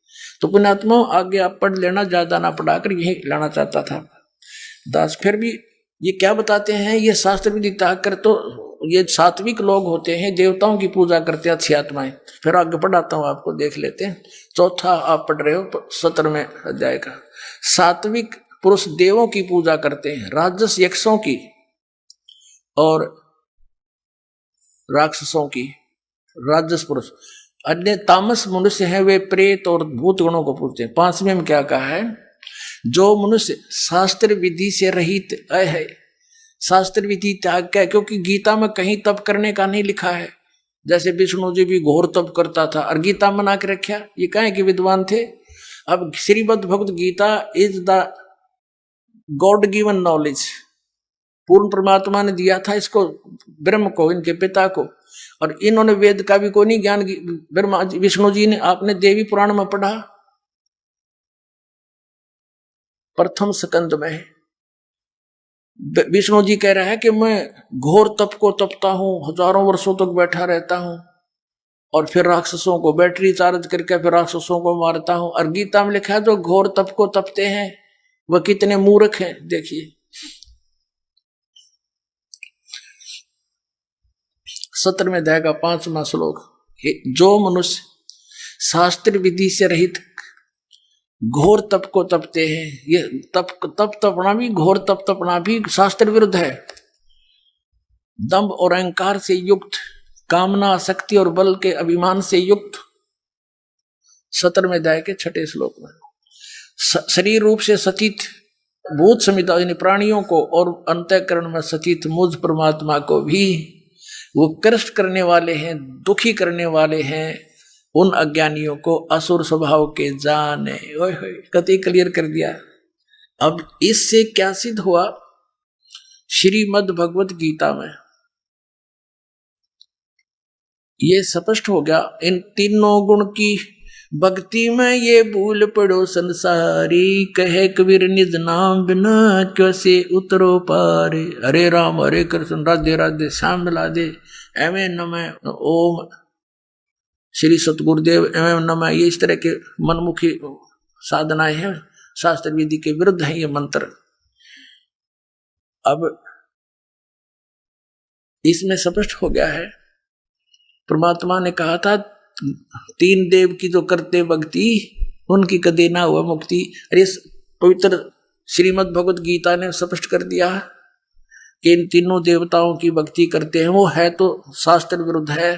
तो पुण्यात्मा आगे आप पढ़ लेना, ज्यादा ना पढ़ाकर यही लाना चाहता था दास। फिर भी ये क्या बताते हैं, ये शास्त्र विधि त्याग कर तो ये सात्विक लोग होते हैं, देवताओं की पूजा करते हैं अच्छी आत्माएं। फिर आगे पढ़ाता हूं आपको, देख लेते हैं। चौथा आप पढ़ रहे हो 17वें अध्याय का। सात्विक पुरुष देवों की पूजा करते हैं, राजस यक्षों की और राक्षसों की, राजस पुरुष। अन्य तामस मनुष्य है वे प्रेत और भूत गणों को पूजते हैं। 5वें में क्या कहा है, जो मनुष्य शास्त्र विधि से रहित है, शास्त्र विधि त्याग का, क्योंकि गीता में कहीं तप करने का नहीं लिखा है। जैसे विष्णु जी भी घोर तप करता था और गीता बना के रखा, ये कहें कि विद्वान थे। अब Shrimad Bhagavad Gita is the God given knowledge, पूर्ण परमात्मा ने दिया था इसको, ब्रह्म को, इनके पिता को, और इन्होंने वेद का भी कोई नहीं ज्ञान, ब्रह्मा विष्णु जी ने, आपने देवी पुराण में पढ़ा प्रथम स्कंद में, विष्णु जी कह रहा है कि मैं घोर तप को तपता हूं, हजारों वर्षों तक बैठा रहता हूं, और फिर राक्षसों को बैटरी चार्ज करके फिर राक्षसों को मारता हूं। और गीता में लिखा है जो घोर तप को तपते हैं वह कितने मूर्ख हैं। देखिए 17वें अध्याय का 5वां श्लोक, जो मनुष्य शास्त्र विधि से रहित घोर तप को तपते हैं। ये तप तपना भी, घोर तप तपना भी शास्त्र विरुद्ध है। दंभ और अहंकार से युक्त, कामना, शक्ति और बल के अभिमान से युक्त, 17वें अध्याय के 6ठे श्लोक में, शरीर रूप से सतीत भूत समिता यानी प्राणियों को और अंतःकरण में सतीत मुझ परमात्मा को भी वो कष्ट करने वाले हैं, दुखी करने वाले हैं। उन अज्ञानियों को असुर स्वभाव के जाने। ओए होए, कति क्लियर कर दिया। अब इससे क्या सिद्ध हुआ? श्रीमद् भगवत गीता में ये स्पष्ट हो गया। इन तीनों गुण की भक्ति में ये भूल पड़ो संसारी, कहे कबीर निज नाम बिना कैसे उतरो पारे। हरे राम हरे कृष्ण राधे राधे श्याम मिला दे, एवं नमः ओम श्री सतगुरुदेव एवं नमः। ये इस तरह के मनमुखी साधनाएं हैं, शास्त्र विधि के विरुद्ध है ये मंत्र। अब इसमें स्पष्ट हो गया है, परमात्मा ने कहा था 3 देव की जो करते भक्ति उनकी कदे ना हुआ मुक्ति। अरे पवित्र श्रीमद् भगवत गीता ने स्पष्ट कर दिया कि इन तीनों देवताओं की भक्ति करते हैं, वो है तो शास्त्र विरुद्ध है।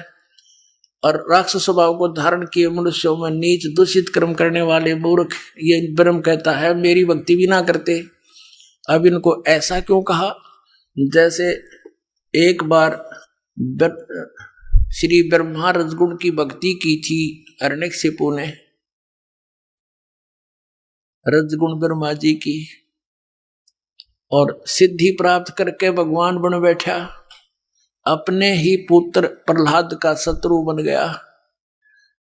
और राक्षस स्वभाव को धारण किए मनुष्यों में नीच दूषित कर्म करने वाले मूर्ख, ये ब्रह्म कहता है मेरी भक्ति भी ना करते। अब इनको ऐसा क्यों कहा? जैसे एक बार श्री ब्रह्मा रजगुण की भक्ति की थी हिरण्यकशिपु ने, रजगुण ब्रह्मा जी की, और सिद्धि प्राप्त करके भगवान बन बैठा। अपने ही पुत्र प्रहलाद का शत्रु बन गया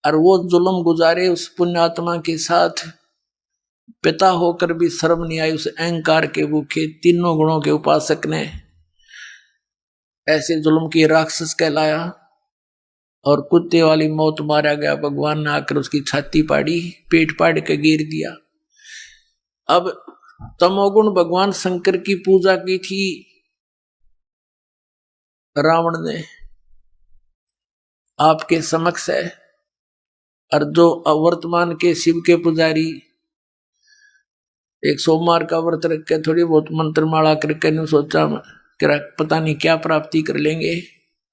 और वो जुल्म गुजारे उस पुण्यात्मा के साथ। पिता होकर भी शर्म नहीं आई उस अहंकार के भूखे तीनों गुणों के उपासक ने। ऐसे जुल्म की राक्षस कहलाया और कुत्ते वाली मौत मारा गया। भगवान ने आकर उसकी छाती पाड़ी, पेट पाड़ के गिर दिया। अब तमोगुण भगवान शंकर की पूजा की थी रावण ने, आपके समक्ष है। और जो वर्तमान के शिव के पुजारी एक सोमवार का व्रत रख के थोड़ी बहुत मंत्रमाला करके नहीं सोचा कि पता नहीं क्या प्राप्ति कर लेंगे।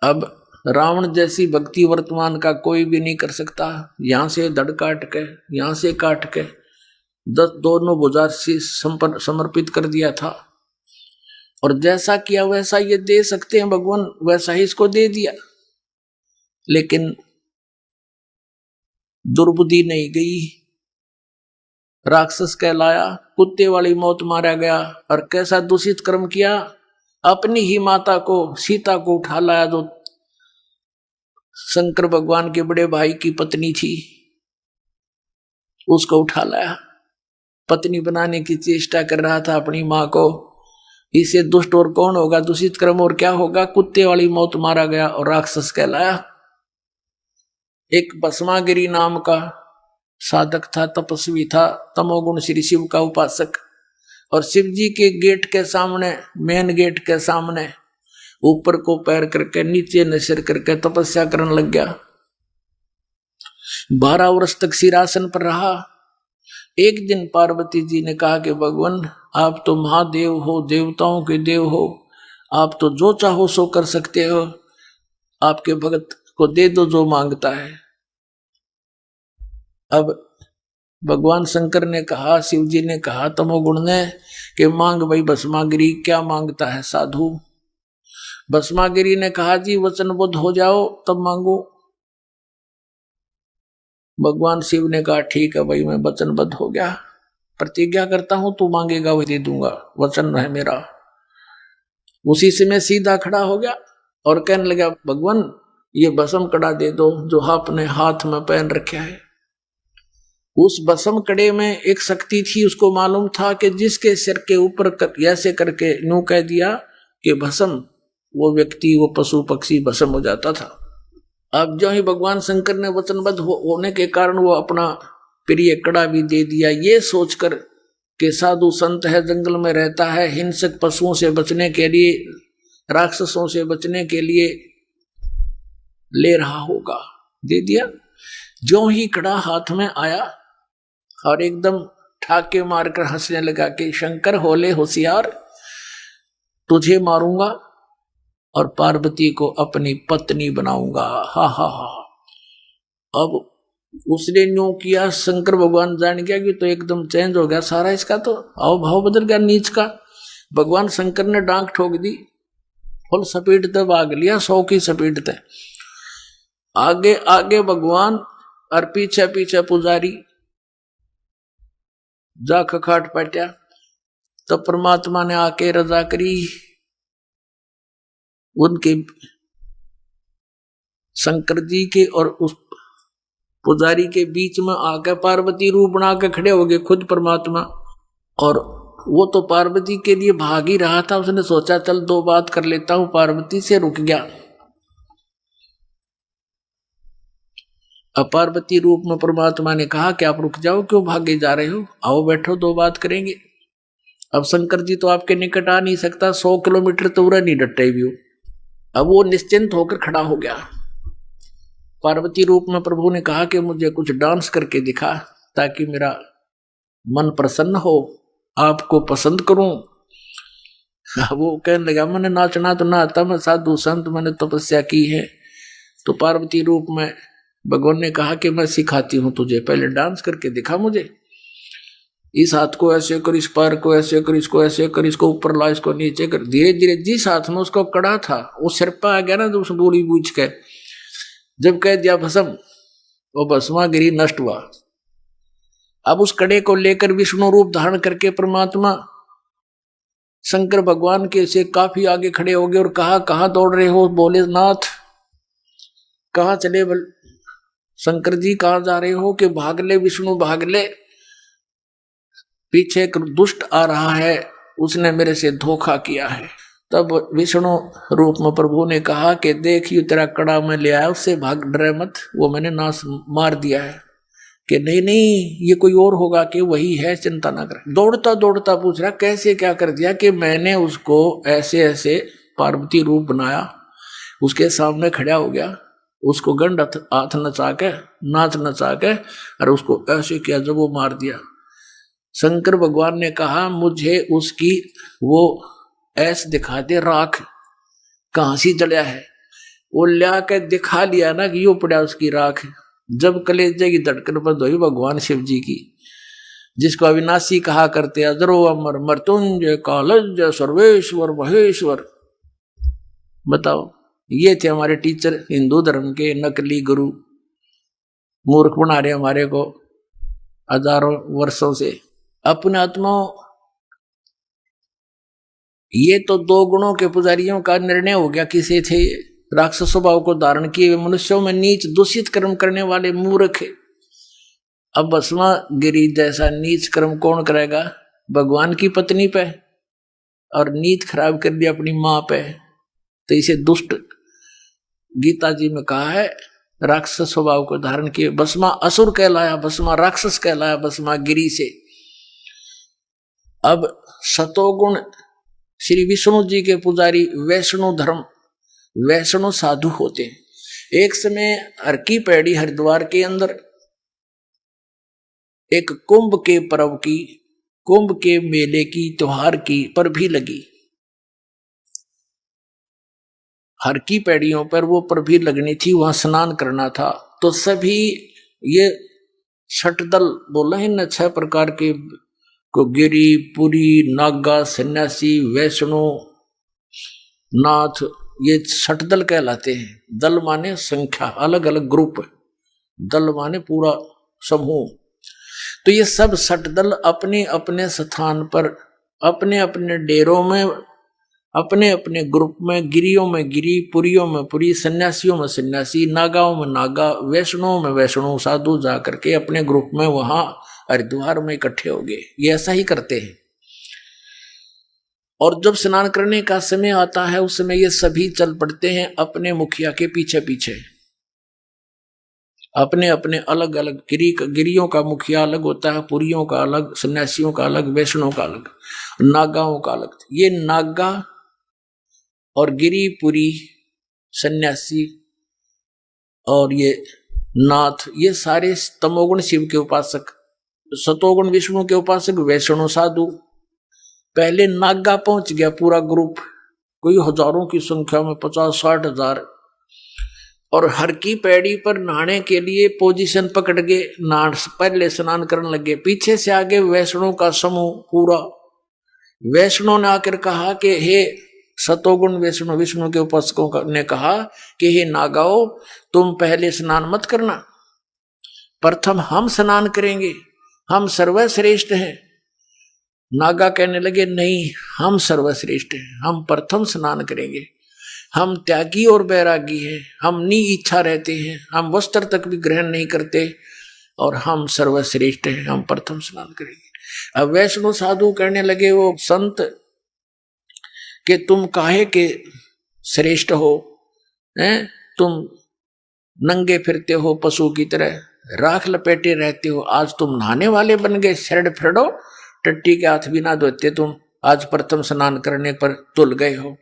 अब रावण जैसी भक्ति वर्तमान का कोई भी नहीं कर सकता। यहां से धड़ काट के, यहां से काट के 10 दोनों भुजा से समर्पित कर दिया था। और जैसा किया वैसा ये दे सकते हैं भगवान, वैसा ही इसको दे दिया। लेकिन दुर्बुद्धि नहीं गई, राक्षस कहलाया, कुत्ते वाली मौत मारा गया। और कैसा दूषित कर्म किया, अपनी ही माता को, सीता को उठा लाया, जो शंकर भगवान के बड़े भाई की पत्नी थी, उसको उठा लाया। पत्नी बनाने की चेष्टा कर रहा था अपनी मां को। इसे दुष्ट और कौन होगा, दूषित कर्म और क्या होगा। कुत्ते वाली मौत मारा गया और राक्षस कहलाया। एक भस्मागिरी नाम का साधक था, तपस्वी था, तमोगुण श्री शिव का उपासक। और शिव जी के गेट के सामने, मेन गेट के सामने ऊपर को पैर करके नीचे नशर करके तपस्या करने लग गया। 12 वर्ष तक सिरासन पर रहा। एक दिन पार्वती जी ने कहा कि भगवान आप तो महादेव हो, देवताओं के देव हो, आप तो जो चाहो सो कर सकते हो, आपके भगत को दे दो जो मांगता है। अब भगवान शंकर ने कहा, शिव जी ने कहा तमोगुण ने कि मांग भाई भस्मागिरी, क्या मांगता है साधु। भस्मागिरी ने कहा जी वचनबद्ध हो जाओ तब मांगो। भगवान शिव ने कहा ठीक है भाई मैं वचनबद्ध हो गया, प्रतिज्ञा करता हूं तू मांगेगा वही दे दूंगा, वचन है मेरा। उसी से मैं सीधा खड़ा हो गया और कहने लगा भगवान ये भस्म कड़ा दे दो जो आपने हाथ में पहन रखा है। उस भस्म कड़े में एक शक्ति थी, उसको मालूम था कि जिसके सिर के ऊपर ऐसे करके यूं कह दिया कि भस्म, वो व्यक्ति, वो पशु पक्षी भस्म हो जाता था। अब जो ही भगवान शंकर ने वचनबद्ध होने के कारण वो अपना प्रिय कड़ा भी दे दिया, ये सोचकर कि साधु संत है, जंगल में रहता है, हिंसक पशुओं से बचने के लिए, राक्षसों से बचने के लिए ले रहा होगा, दे दिया। ज्यों ही कड़ा हाथ में आया और एकदम ठाके मारकर हंसने लगा कि शंकर होले होशियार, तुझे मारूंगा और पार्वती को अपनी पत्नी बनाऊंगा। हा हा हा। अब उसने न्यू किया, शंकर भगवान जान गया कि तो एकदम चेंज हो गया सारा, इसका तो हाव भाव बदल गया नीच का। भगवान शंकर ने डांक ठोक दी, फुल स्पीड तक भाग लिया, 100 की स्पीड तक। आगे आगे भगवान और पीछे पीछे पुजारी जा खखाट पट्या। तो परमात्मा ने आके रजा करी, उनके शंकर जी के और उस पुजारी के बीच में आकर पार्वती रूप बना के खड़े हो गए खुद परमात्मा। और वो तो पार्वती के लिए भाग ही रहा था, उसने सोचा चल 2 बात कर लेता हूं पार्वती से, रुक गया। अब पार्वती रूप में परमात्मा ने कहा कि आप रुक जाओ, क्यों भागे जा रहे हो, आओ बैठो 2 बात करेंगे। अब शंकर जी तो आपके निकट आ नहीं सकता, 100 किलोमीटर तो उड़ा नहीं डटे भी। अब वो निश्चिंत होकर खड़ा हो गया। पार्वती रूप में प्रभु ने कहा कि मुझे कुछ डांस करके दिखा ताकि मेरा मन प्रसन्न हो, आपको पसंद करूं। वो कहने लगा मैंने नाचना तो ना आता, मैं साधु संत, मैंने तपस्या की है। तो पार्वती रूप में भगवान ने कहा कि मैं सिखाती हूं तुझे, पहले डांस करके दिखा मुझे। इस हाथ को ऐसे कर, इस पैर को ऐसे कर, इसको ऐसे कर, इसको ऊपर ला, इसको नीचे कर। धीरे धीरे जिस हाथ में उसको कड़ा था वो सिर पर आ गया ना, तो उस बूढ़ी बूझ के जब कह दिया भस्म, वो भस्मा गिरी नष्ट हुआ। अब उस कड़े को लेकर विष्णु रूप धारण करके परमात्मा शंकर भगवान के से काफी आगे खड़े हो गए और कहा कहां दौड़ रहे हो, बोले नाथ कहां चले, शंकर जी कहां जा रहे हो, कि भाग ले विष्णु भाग ले, पीछे एक दुष्ट आ रहा है, उसने मेरे से धोखा किया है। तब विष्णु रूप में प्रभु ने कहा कि देखियो तेरा कड़ा में ले आया, उससे भाग, डरे मत, वो मैंने नाश मार दिया है। कि नहीं नहीं ये कोई और होगा, कि वही है, चिंता ना कर। दौड़ता दौड़ता पूछ रहा कैसे क्या कर दिया, कि मैंने उसको ऐसे ऐसे पार्वती रूप बनाया, उसके सामने खड़ा हो गया, उसको गंड हाथ नचा के, नाच नचा के, और उसको ऐसे किया जब वो मार दिया। शंकर भगवान ने कहा मुझे उसकी वो ऐसे दिखा दे, राख कहां सी जलिया है। वो ला के दिखा लिया ना कि यो पड़ा उसकी राख। जब कलेजे की धड़कन बंद हुई भगवान शिव जी की, जिसको अविनाशी कहा करते, अजरो अमर मृत्युंजय कालज सर्वेश्वर महेश्वर। बताओ, ये थे हमारे टीचर हिंदू धर्म के, नकली गुरु, मूर्ख बना रहे हमारे को हजारों वर्षों से। अपने आत्मा, ये तो 2 गुणों के पुजारियों का निर्णय हो गया। किसे थे, राक्षस स्वभाव को धारण किए मनुष्यों में नीच दूषित कर्म करने वाले मूर्ख। अब भस्मा गिरी जैसा नीच कर्म कौन करेगा, भगवान की पत्नी पे, और नीत खराब कर दिया अपनी मां पे, तो इसे दुष्ट गीता जी में कहा है, राक्षस स्वभाव को धारण किए। भस्मा असुर कहलाया, भस्मा राक्षस कहलाया, भस्मा गिरी से। अब सतोगुण श्री विष्णु जी के पुजारी वैष्णो धर्म, वैष्णो साधु होते हैं। एक समय हर की पैड़ी हरिद्वार के अंदर एक कुंभ के पर्व की, कुंभ के मेले की, त्योहार की पर भी लगी। हर की पैड़ियों पर वो पर भी लगनी थी, वहां स्नान करना था। तो सभी ये षटदल बोला है ना, 6 प्रकार के को, गिरी, पुरी, नागा, सन्यासी, वैष्णो, नाथ, ये षटदल कहलाते हैं। दल माने संख्या, अलग अलग ग्रुप, दल माने पूरा समूह। तो ये सब षटदल अपने अपने स्थान पर, अपने अपने डेरों में, अपने अपने ग्रुप में, गिरियों में गिरी, पुरियों में पुरी, सन्यासियों में सन्यासी, नागाओं में नागा, वैष्णों में वैष्णो साधु जा करके अपने ग्रुप में वहां हरिद्वार में इकट्ठे हो गए। ये ऐसा ही करते हैं। और जब स्नान करने का समय आता है, उस समय ये सभी चल पड़ते हैं अपने मुखिया के पीछे पीछे। अपने अपने अलग अलग गिरियों का मुखिया अलग होता है, पुरियों का अलग, सन्यासियों का अलग, वैष्णों का अलग, नागाओं का अलग। ये नागा और गिरी, पुरी, सन्यासी और ये नाथ, ये सारे तमोगुण शिव के उपासक, सतोगुण विष्णु के उपासक वैष्णव साधु। पहले नागा पहुंच गया पूरा ग्रुप, कोई हजारों की संख्या में, 50-60 हजार, और हर की पैड़ी पर नहाने के लिए पोजीशन पकड़ के नहा पहले स्नान करने लगे। पीछे से आगे वैष्णव का समूह पूरा। वैष्णव ने आकर कहा कि हे सतोगुण वैष्णव, विष्णु के उपासकों ने कहा कि हे नागाओ, तुम पहले स्नान मत करना, प्रथम हम स्नान करेंगे, हम सर्वश्रेष्ठ हैं। नागा कहने लगे नहीं, हम सर्वश्रेष्ठ हैं, हम प्रथम स्नान करेंगे, हम त्यागी और बैरागी हैं, हम नी इच्छा रहते हैं, हम वस्त्र तक भी ग्रहण नहीं करते, और हम सर्वश्रेष्ठ हैं, हम प्रथम स्नान करेंगे। अब वैष्णव साधु कहने लगे वो संत कि तुम काहे के श्रेष्ठ हो, हैं? तुम नंगे फिरते हो पशु की तरह, राख लपेटे रहते हो, आज तुम नहाने वाले बन गए, शरण फिरो, टट्टी के हाथ भी ना धोते तुम, आज प्रथम स्नान करने पर तुल गए हो।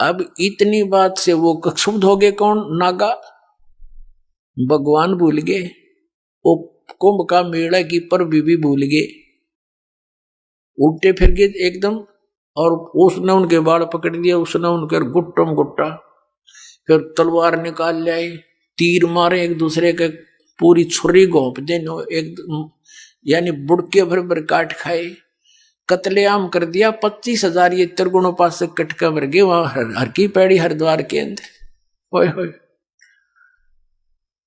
अब इतनी बात से वो क्षुब्ध हो गए। कौन? नागा। भगवान भूल गए, वो कुंभ का मेला की पर भी भूल गए, उल्टे फिर गए एकदम, और उसने उनके बाल पकड़ दिया, उसने उनके गुट्टम गुट्टा, फिर तलवार निकाल लाए, तीर मारे एक दूसरे के, पूरी छुरी घोंप देने, एक यानी बुड़के भर भर काट खाए, कत्लेआम कर दिया। 25,000 ये त्रिगुण उपासक कटका मर गए वहां हर की पैड़ी हरिद्वार के अंदर। ओए होए।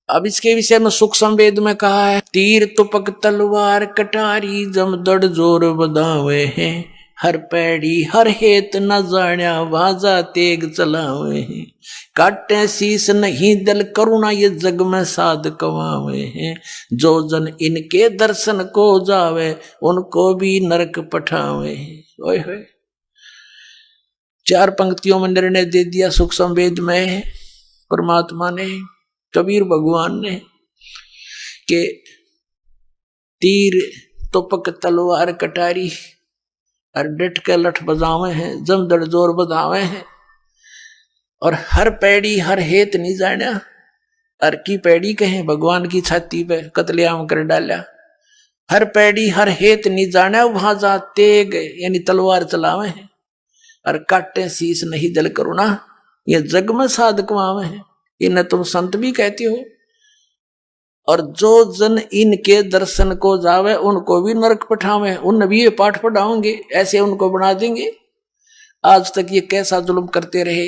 अब इसके विषय में सुख संवेद में कहा है, तीर तुपक तलवार कटारी जमदड़ जोर बधावे हैं, हर पैड़ी हर हेत न जाण्या वाजा तेग चलावे हैं, काटे शीस नहीं दल करुणा ये जग में साध कमावे हैं, जो जन इनके दर्शन को जावे उनको भी नरक पठावे हैं। ओए होए। 4 पंक्तियों में निर्णय दे दिया सुख संवेद में परमात्मा ने, कबीर भगवान ने, के तीर तुपक तलवार कटारी और डट के लठ बजावे हैं, जमदड़ जोर बजावे हैं, और हर पैड़ी हर हेत नहीं जाना। हर की पैड़ी कहे भगवान की छाती पे कत्लेआम कर डाला। हर पैड़ी हर हेत नहीं जाना, वहां जाते गए यानी तलवार चलावे हैं, और काटे शीस नहीं दल करुणा ये जग में साध कमावे हैं। इन्हें तुम संत भी कहते हो, और जो जन इनके दर्शन को जावे उनको भी नरक पठावे, उन भी ये पाठ पढ़ाओगे, ऐसे उनको बना देंगे। आज तक ये कैसा जुल्म करते रहे,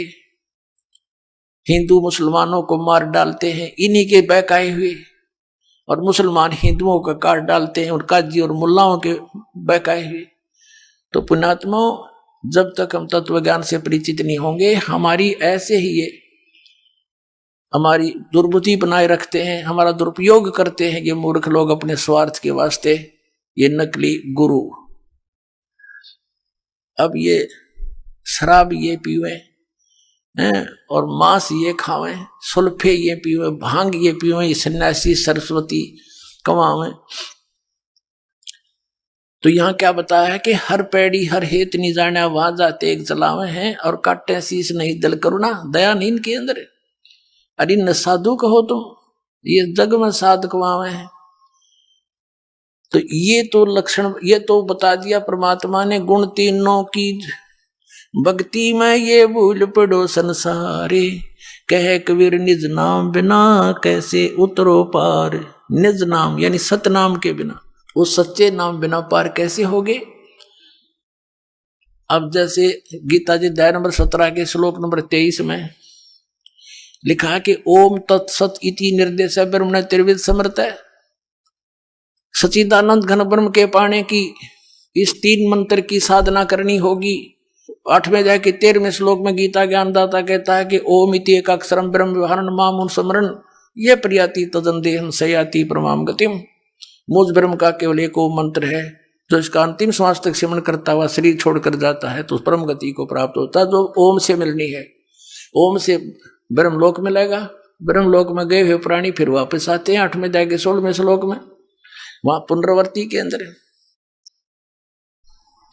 हिंदू मुसलमानों को मार डालते हैं इन्हीं के बहकाए हुए, और मुसलमान हिंदुओं का काट डालते हैं, और काजी और मुल्लाओं के बहकाए हुए। तो पुण्यात्माओं, जब तक हम तत्व ज्ञान से परिचित नहीं होंगे, हमारी ऐसे ही ये हमारी दुर्बुद्धि बनाए रखते हैं, हमारा दुरुपयोग करते हैं ये मूर्ख लोग अपने स्वार्थ के वास्ते, ये नकली गुरु। अब ये शराब ये पीवे हैं, और मांस ये खावे, सुल्फे ये पीवे, भांग ये पीवे, ये सन्यासी सरस्वती कमावे। तो यहाँ क्या बताया है कि हर पैड़ी हर हेत नहीं जाने वहां जाते एक चलावे हैं, और काटे शीस नहीं दल करुणा दया नहीं इनके अंदर। अरे न साधु कहो तुम, ये जग में साध कमावे हैं। तो ये तो लक्षण, ये तो बता दिया परमात्मा ने, गुण तीनों की भक्ति में ये भूल पड़ो संसारे, कहे कबीर निज नाम बिना कैसे उतरो पार। निज नाम यानी सतनाम के बिना, उस सच्चे नाम बिना पार कैसे होगे। अब जैसे गीता जी अध्याय नंबर 17 के श्लोक नंबर 23 में लिखा है कि ओम तत्सत इति निर्देश ब्रह्मण त्रिविध समर्थ है। सचिदानंद घन ब्रह्म के पाने की इस 3 मंत्र की साधना करनी होगी। 8वें अध्याय के 13वें श्लोक में गीता ज्ञानदाता कहता है कि ओम इति एक अक्षरम ब्रह्म व्यवहारण माम स्मरण ये प्रियाति तदन देहम सयाति परमाम गतिम। मुझ ब्रह्म का केवल एक ओम मंत्र है, जो इसका अंतिम श्वास तक सिमरण करता हुआ शरीर छोड़कर जाता है तो परम गति को प्राप्त होता है, जो ओम से मिलनी है। ओम से ब्रह्मलोक मिलेगा, ब्रह्मलोक में गए हुए प्राणी फिर वापस आते हैं 8वें अध्याय के 16वें श्लोक में, वहां पुनरावृत्ति के अंदर।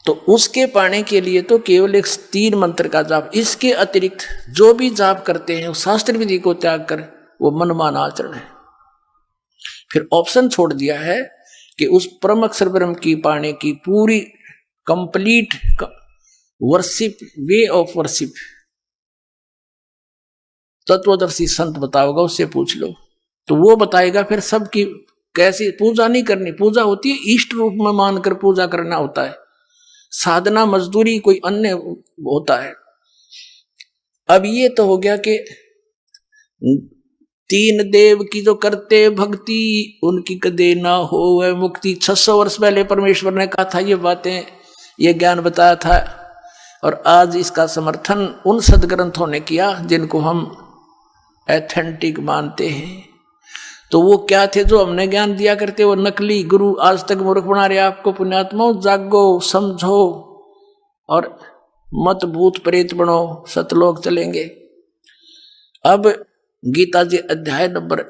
तो उसके पाने के लिए तो केवल एक 3 मंत्र का जाप, इसके अतिरिक्त जो भी जाप करते हैं शास्त्र विधि को त्याग कर वो मनमाना आचरण है। फिर ऑप्शन छोड़ दिया है कि उस परम अक्षर ब्रह्म की पाने की पूरी complete worship, way of worship तत्वदर्शी संत बताओगा, उससे पूछ लो तो वो बताएगा। फिर सबकी कैसी पूजा नहीं करनी, पूजा होती है इष्ट रूप में मानकर पूजा करना होता है, साधना मजदूरी कोई अन्य होता है। अब ये तो हो गया कि तीन देव की जो करते भक्ति उनकी कदे ना हो वह मुक्ति। 600 वर्ष पहले परमेश्वर ने कहा था ये बातें, ये ज्ञान बताया था, और आज इसका समर्थन उन सदग्रंथों ने किया जिनको हम एथेंटिक मानते हैं। तो वो क्या थे जो हमने ज्ञान दिया करते, वो नकली गुरु आज तक मूर्ख बना रहे आपको। पुण्यात्माओं जागो, समझो और मत भूत प्रेत बनो, सतलोक चलेंगे। अब गीता जी अध्याय नंबर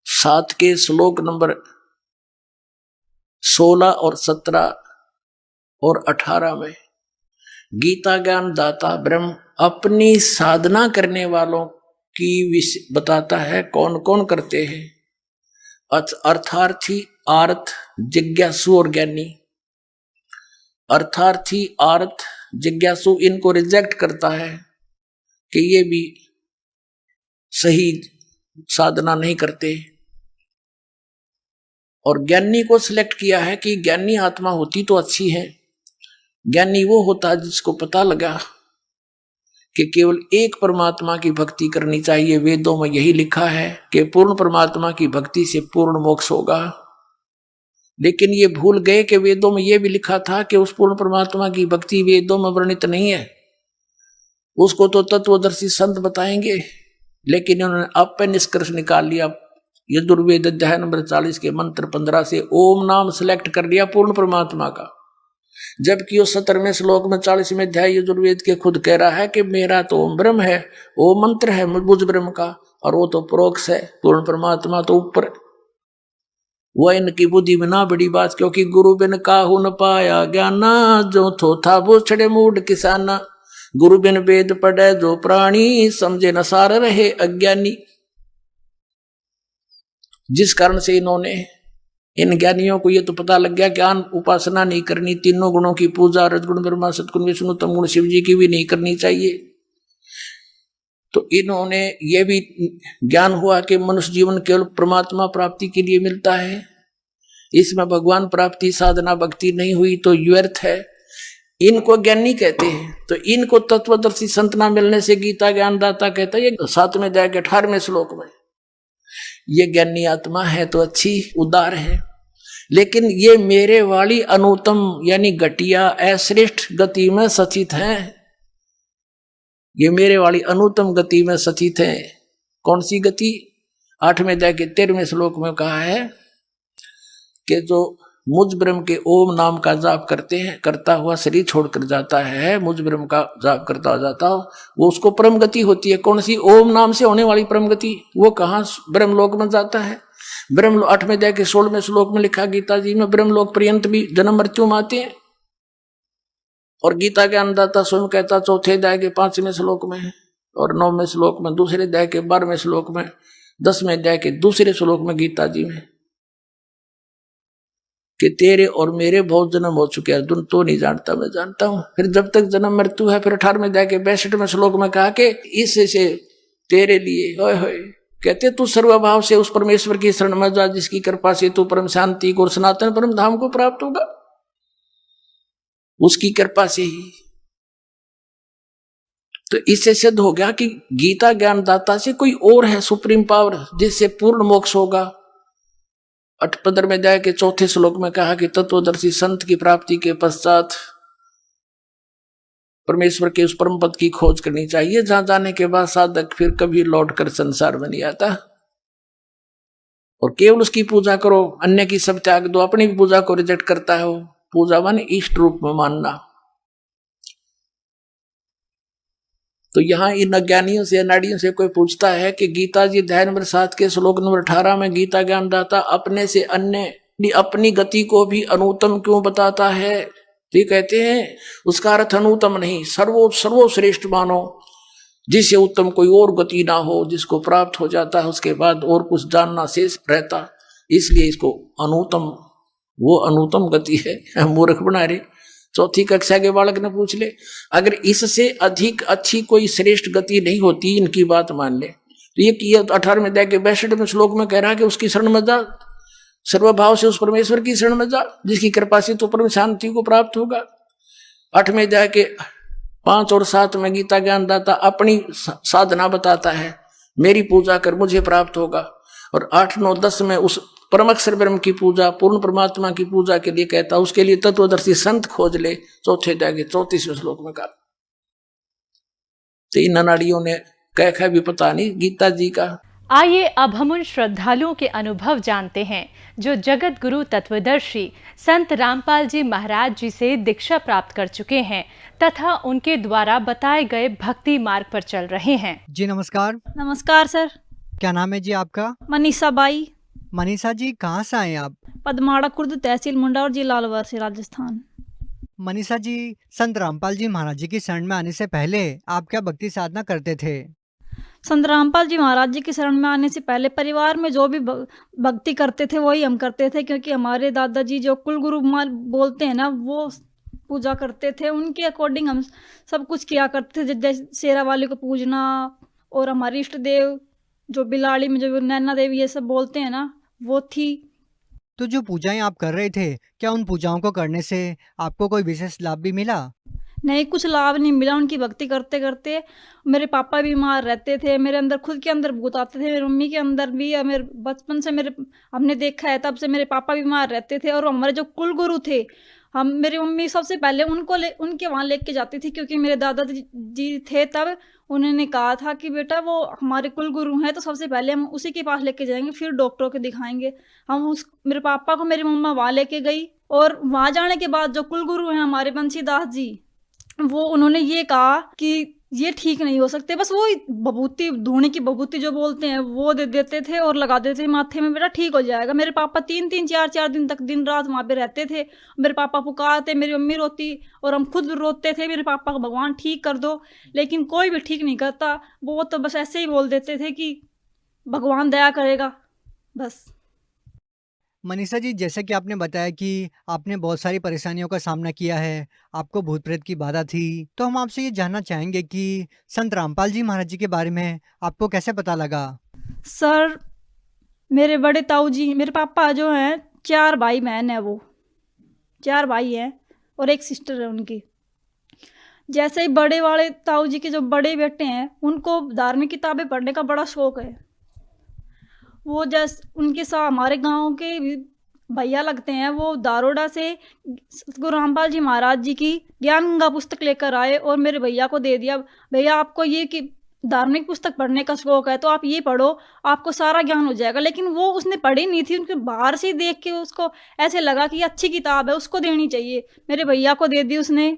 7 के श्लोक नंबर 16 और 17 और 18 में गीता ज्ञान दाता ब्रह्म अपनी साधना करने वालों की बताता है कौन कौन करते हैं। अर्थार्थी, आर्थ, जिज्ञासु और ज्ञानी। अर्थार्थी, आर्थ, जिज्ञासु इनको रिजेक्ट करता है कि ये भी सही साधना नहीं करते, और ज्ञानी को सिलेक्ट किया है कि ज्ञानी आत्मा होती तो अच्छी है। ज्ञानी वो होता है जिसको पता लगा कि केवल एक परमात्मा की भक्ति करनी चाहिए। वेदों में यही लिखा है कि पूर्ण परमात्मा की भक्ति से पूर्ण मोक्ष होगा। लेकिन ये भूल गए कि वेदों में यह भी लिखा था कि उस पूर्ण परमात्मा की भक्ति वेदों में वर्णित नहीं है, उसको तो तत्वदर्शी संत बताएंगे। लेकिन उन्होंने अब पे निष्कर्ष निकाल लिया, यजुर्वेद अध्याय नंबर 40 के मंत्र 15 से ओम नाम सिलेक्ट कर लिया पूर्ण परमात्मा का, जबकि वो 17वें श्लोक में 40वें अध्याय यजुर्वेद के खुद कह रहा है कि मेरा तो ओम ब्रह्म है, वो मंत्र है मुझ ब्रह्म का, और वो तो प्रोक्ष है, पूर्ण परमात्मा तो ऊपर। वह इनकी बुद्धि में ना बड़ी बात, क्योंकि गुरु बिन काहू न पाया ज्ञाना, जो थो था वो छड़े मूड किसाना। गुरु बिन वेद पढ़े जो प्राणी, समझे न सार रहे अज्ञानी। जिस कारण से इन्होंने, इन ज्ञानियों को ये तो पता लग गया ज्ञान उपासना नहीं करनी, तीनों गुणों की पूजा, रजगुण ब्रह्मा सतगुण विष्णु तम गुण शिव जी की भी नहीं करनी चाहिए। तो इन्होंने ये भी ज्ञान हुआ कि मनुष्य जीवन केवल परमात्मा प्राप्ति के लिए मिलता है, इसमें भगवान प्राप्ति साधना भक्ति नहीं हुई तो व्यर्थ है। इनको ज्ञानी कहते हैं। तो इनको तत्वदर्शी संत ना मिलने से गीता ज्ञान दाता कहता है, ये 7वें अध्याय के 18वें श्लोक में, ये ज्ञानी आत्मा है तो अच्छी उदार है, लेकिन ये मेरे वाली अनुत्तम यानी घटिया अश्रेष्ठ गति में सचित हैं। ये मेरे वाली अनुत्तम गति में सचित है। कौन सी गति? 8वें अध्याय के 13वें श्लोक में कहा है कि जो मुझ ब्रह्म के ओम नाम का जाप करते हैं, करता हुआ शरीर छोड़कर जाता है, मुझ ब्रह्म का जाप करता जाता वो उसको परम गति होती है। कौन सी? ओम नाम से होने वाली परम गति। वो कहाँ? ब्रह्मलोक में जाता है। ब्रह्म 8वें अध्याय के 16वें श्लोक में लिखा गीता जी में, ब्रह्मलोक पर्यंत भी जन्म मृत्यु में आते हैं। और गीता के अन्नदाता स्वयं कहता 4थे अध्याय के 5वें श्लोक में, और 9वें श्लोक में, 2रे अध्याय के 12वें श्लोक में, 10वें अध्याय के 2रे श्लोक में गीता जी में कि तेरे और मेरे बहुत जन्म हो चुके हैं, अर्जुन तो नहीं जानता, मैं जानता हूं। फिर जब तक जन्म मृत्यु है, फिर 18वें अध्याय के 62वें श्लोक में कहा कि इससे तेरे लिए होय होय कहते तू सर्वभाव से उस परमेश्वर की शरण में जा, जिसकी कृपा से तू परम शांति को और सनातन परम धाम को प्राप्त होगा, उसकी कृपा से ही। तो इससे सिद्ध हो गया कि गीता ज्ञान दाता से कोई और है सुप्रीम पावर, जिससे पूर्ण मोक्ष होगा। 15वें अध्याय के 4थे श्लोक में कहा कि तत्वदर्शी संत की प्राप्ति के पश्चात परमेश्वर के उस परम पद की खोज करनी चाहिए, जहां जाने के बाद साधक फिर कभी लौट कर संसार में नहीं आता, और केवल उसकी पूजा करो, अन्य की सब त्याग दो। अपनी भी पूजा को रिजेक्ट करता है वो। पूजा माने इष्ट रूप में मानना। तो यहां इन अज्ञानियों से, अनाड़ियों से कोई पूछता है कि गीता जी अध्याय नंबर 7 के श्लोक नंबर 18 में गीता ज्ञान दाता अपने से अन्य अपनी गति को भी अनुत्तम क्यों बताता है? तो कहते हैं उसका अर्थ अनुत्तम नहीं, सर्वश्रेष्ठ मानो। जिससे उत्तम कोई और गति ना हो, जिसको प्राप्त हो जाता है उसके बाद और कुछ जानना शेष रहता, इसलिए इसको अनुत्तम, वो अनुत्तम गति है, मूर्ख बना रहे। चौथी कक्षा के बालक ने पूछ ले, अगर इससे अधिक अच्छी कोई श्रेष्ठ गति नहीं होती, इनकी बात मान ले, तो ये 18वें अध्याय के 62वें श्लोक में कह रहा है कि उसकी शरण में जा, सर्वभाव से उस परमेश्वर की शरण में जा, जिसकी कृपा से तो परम शांति को प्राप्त होगा। 8वें अध्याय के 5 और 7 में गीता ज्ञानदाता अपनी साधना बताता है, मेरी पूजा कर मुझे प्राप्त होगा। और 8, 9, 10 में उस परम अक्षर ब्रह्म की पूजा, पूर्ण परमात्मा की पूजा के लिए कहता, उसके लिए तत्वदर्शी संत खोज ले। चौथे अध्याय के 34वें श्लोक में कहा। तो इन अनाड़ियों ने कह भी पता नहीं गीता जी का। आइए अब हम उन श्रद्धालुओं के अनुभव जानते हैं जो जगत गुरु तत्वदर्शी संत रामपाल जी महाराज जी से दीक्षा प्राप्त कर चुके हैं तथा उनके द्वारा बताए गए भक्ति मार्ग पर चल रहे हैं। जी नमस्कार। नमस्कार सर। क्या नाम है जी आपका? मनीषा बाई। मनीषा जी कहाँ से आए आप? पदमाड़ा खुर्द, तहसील मुंडा और जिला अलवर से, राजस्थान। मनीषा जी, संत रामपाल जी महाराज जी की शरण में आने से पहले आप क्या भक्ति साधना करते थे? संत रामपाल जी महाराज जी की शरण में आने से पहले परिवार में जो भी भक्ति करते थे वही हम करते थे, क्योंकि हमारे दादाजी जो कुल गुरु बोलते हैं ना, वो पूजा करते थे, उनके अकॉर्डिंग हम सब कुछ किया करते थे। जैसे शेरा वाले को पूजना, और हमारी इष्ट देव जो बिलाड़ी में जो नैना देवी ये सब बोलते हैं ना, वो थी। तो जो पूजाएं आप कर रहे थे, क्या उन पूजाओं को करने से आपको कोई विशेष लाभ भी मिला? नहीं, कुछ लाभ नहीं मिला। उनकी भक्ति करते करते मेरे पापा बीमार रहते थे, मेरे अंदर खुद के अंदर भूत आते थे, मेरी मम्मी के अंदर भी। मेरे बचपन से हमने देखा है, तब से मेरे पापा बीमार रहते थे। और हमारे जो कुल गुरु थे, मेरी मम्मी सबसे पहले उनके वहाँ लेके जाती थी, क्योंकि मेरे दादाजी थे तब। उन्होंने कहा था कि बेटा वो हमारे कुल गुरु हैं, तो सबसे पहले हम उसी के पास लेके जाएंगे, फिर डॉक्टरों को दिखाएंगे। मेरे पापा को मेरी मम्मा वहाँ लेके गई, और वहाँ जाने के बाद जो कुल गुरु हैं हमारे बंशीदास जी, वो उन्होंने ये कहा कि ये ठीक नहीं हो सकते, बस वो बबूती, धूनी की बबूती जो बोलते हैं वो दे देते थे और लगा देते थे माथे में, बेटा ठीक हो जाएगा। मेरे पापा 3-3, 4-4 दिन तक दिन रात वहाँ पे रहते थे। मेरे पापा पुकारते, मेरी मम्मी रोती और हम खुद रोते थे, मेरे पापा को भगवान ठीक कर दो, लेकिन कोई भी ठीक नहीं करता। वो तो बस ऐसे ही बोल देते थे कि भगवान दया करेगा, बस। मनीषा जी, जैसे कि आपने बताया कि आपने बहुत सारी परेशानियों का सामना किया है, आपको भूत प्रेत की बाधा थी, तो हम आपसे ये जानना चाहेंगे कि संत रामपाल जी महाराज जी के बारे में आपको कैसे पता लगा? सर, मेरे बड़े ताऊ जी, मेरे पापा जो हैं 4 भाई बहन है, वो 4 भाई हैं और एक सिस्टर है उनकी। जैसे ही बड़े वाले ताऊ जी के जो बड़े बेटे हैं, उनको धार्मिक किताबें पढ़ने का बड़ा शौक है। वो जैसे उनके साथ हमारे गांव के भैया लगते हैं, वो दारोडा से गुरु रामपाल जी महाराज जी की ज्ञान गंगा पुस्तक लेकर आए और मेरे भैया को दे दिया। भैया, आपको ये कि धार्मिक पुस्तक पढ़ने का शौक है तो आप ये पढ़ो, आपको सारा ज्ञान हो जाएगा। लेकिन वो उसने पढ़ी नहीं थी, उनके बाहर से देख के उसको ऐसे लगा कि अच्छी किताब है, उसको देनी चाहिए। मेरे भैया को दे दी उसने,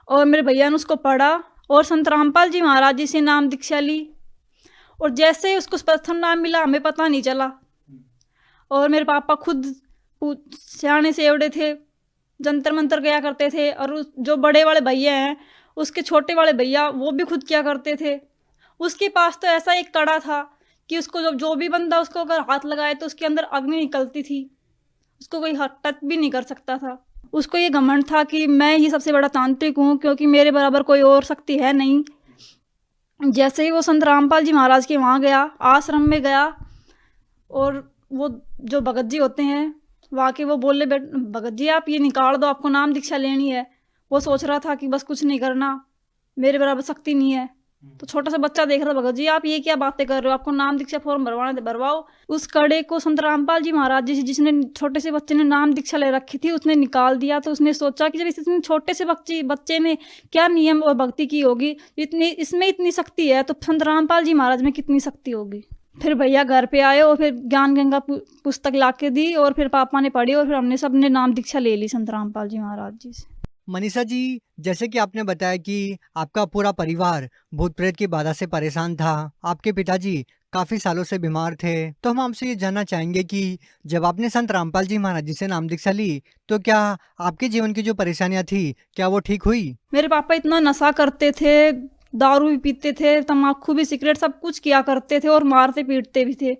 और मेरे भैया ने उसको पढ़ा और संत रामपाल जी महाराज जी से नाम दीक्षा ली। और जैसे ही उसको प्रथम नाम मिला, हमें पता नहीं चला। और मेरे पापा खुद सियाने से एवड़े थे, जंतर मंतर गया करते थे। और जो बड़े वाले भैया हैं, उसके छोटे वाले भैया, वो भी खुद किया करते थे। उसके पास तो ऐसा एक कड़ा था कि उसको जो भी बंदा उसको अगर हाथ लगाए तो उसके अंदर अग्नि निकलती थी, उसको कोई टच भी नहीं कर सकता था। उसको ये घमंड था कि मैं ही सबसे बड़ा तांत्रिक हूँ, क्योंकि मेरे बराबर कोई और शक्ति है नहीं। जैसे ही वो संत रामपाल जी महाराज के वहाँ गया, आश्रम में गया, और वो जो भगत जी होते हैं वहाँ के, वो बोले, भगत जी आप ये निकाल दो, आपको नाम दीक्षा लेनी है। वो सोच रहा था कि बस कुछ नहीं करना, मेरे बराबर शक्ति नहीं है। तो छोटा सा बच्चा देख रहा था, भगत जी आप ये क्या बातें कर रहे हो, आपको नाम दीक्षा फॉर्म भरवाना है भरवाओ। उस कड़े को संत रामपाल जी महाराज जी, जिसने छोटे से बच्चे ने नाम दीक्षा ले रखी थी, उसने निकाल दिया। तो उसने सोचा कि जब इतने छोटे से बच्चे ने क्या नियम और भक्ति की होगी, इसमें इतनी शक्ति है, तो संत रामपाल जी महाराज में कितनी शक्ति होगी। फिर भैया घर पे आए और फिर ज्ञान गंगा पुस्तक ला के दी, और फिर पापा ने पढ़ी, और फिर हमने सबने नाम दीक्षा ले ली संत रामपाल जी महाराज जी से। मनीषा जी, जैसे कि आपने बताया कि आपका पूरा परिवार भूत प्रेत की बाधा से परेशान था, आपके पिताजी काफी सालों से बीमार थे, तो हम आपसे ये जानना चाहेंगे कि जब आपने संत रामपाल जी महाराज जी से नाम दीक्षा ली, तो क्या आपके जीवन की जो परेशानियां थी, क्या वो ठीक हुई? मेरे पापा इतना नशा करते थे दारू भी पीते थे, तम्बाकू भी, सिगरेट, सब कुछ किया करते थे और मारते पीटते भी थे।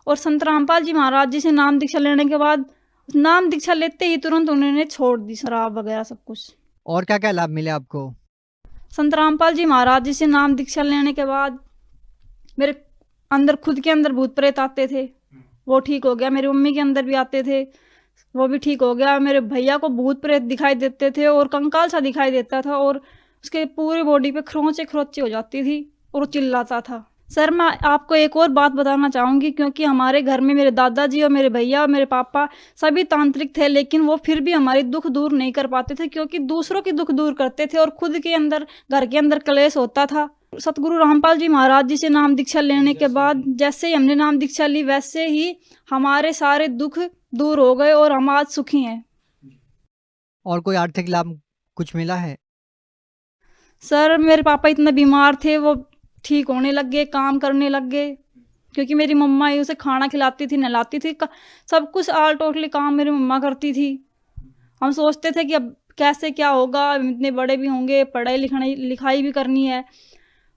और संत रामपाल जी महाराज जी से नाम दीक्षा लेने के बाद, नाम दीक्षा लेते ही तुरंत उन्होंने छोड़ दी शराब वगैरह सब कुछ। और क्या क्या लाभ मिले आपको? संत रामपाल जी महाराज जी से नाम दीक्षा लेने के बाद मेरे अंदर, खुद के अंदर भूत प्रेत आते थे, वो ठीक हो गया। मेरी मम्मी के अंदर भी आते थे, वो भी ठीक हो गया। मेरे भैया को भूत प्रेत दिखाई देते थे और कंकाल सा दिखाई देता था और उसके पूरी बॉडी पे खरोंचे खरोंचे हो जाती थी और वो चिल्लाता था। सर, मैं आपको एक और बात बताना चाहूँगी, क्योंकि हमारे घर में मेरे दादाजी और मेरे भैया और मेरे पापा सभी तांत्रिक थे, लेकिन वो फिर भी हमारे दुख दूर नहीं कर पाते थे, क्योंकि दूसरों के दुख दूर करते थे और खुद के अंदर, घर के अंदर क्लेश होता था। सतगुरु रामपाल जी महाराज जी से नाम दीक्षा लेने के बाद, जैसे ही हमने नाम दीक्षा ली, वैसे ही हमारे सारे दुख दूर हो गए और हम आज सुखी हैं। और कोई आर्थिक लाभ कुछ मिला है? सर, मेरे पापा इतने बीमार थे, वो ठीक होने लग गए, काम करने लग गए, क्योंकि मेरी मम्मा ही उसे खाना खिलाती थी, नहलाती थी, सब कुछ ऑल टोटली काम मेरी मम्मा करती थी। हम सोचते थे कि अब कैसे क्या होगा, इतने बड़े भी होंगे, पढ़ाई लिखाई भी करनी है।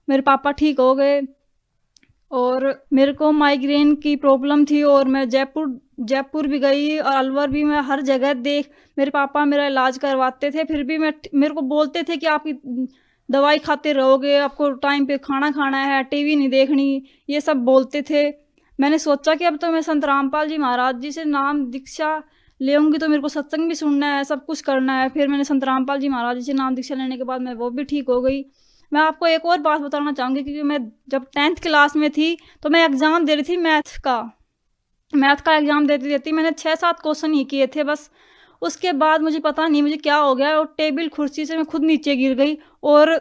मेरे पापा ठीक हो गए और मेरे को माइग्रेन की प्रॉब्लम थी और मैं जयपुर भी गई और अलवर भी, मैं हर जगह मेरे पापा मेरा इलाज करवाते थे, फिर भी मेरे को बोलते थे कि आपकी दवाई खाते रहोगे, आपको टाइम पे खाना खाना है, टीवी नहीं देखनी, ये सब बोलते थे। मैंने सोचा कि अब तो मैं संत रामपाल जी महाराज जी से नाम दीक्षा लेऊंगी तो मेरे को सत्संग भी सुनना है, सब कुछ करना है। फिर मैंने संत रामपाल जी महाराज जी से नाम दीक्षा लेने के बाद मैं वो भी ठीक हो गई। मैं आपको एक और बात बताना चाहूँगी, क्योंकि मैं जब 10th क्लास में थी तो मैं एग्ज़ाम दे रही थी मैथ का एग्ज़ाम देती मैंने 6-7 क्वेश्चन ही किए थे बस। उसके बाद मुझे पता नहीं मुझे क्या हो गया, और टेबल कुर्सी से मैं खुद नीचे गिर गई और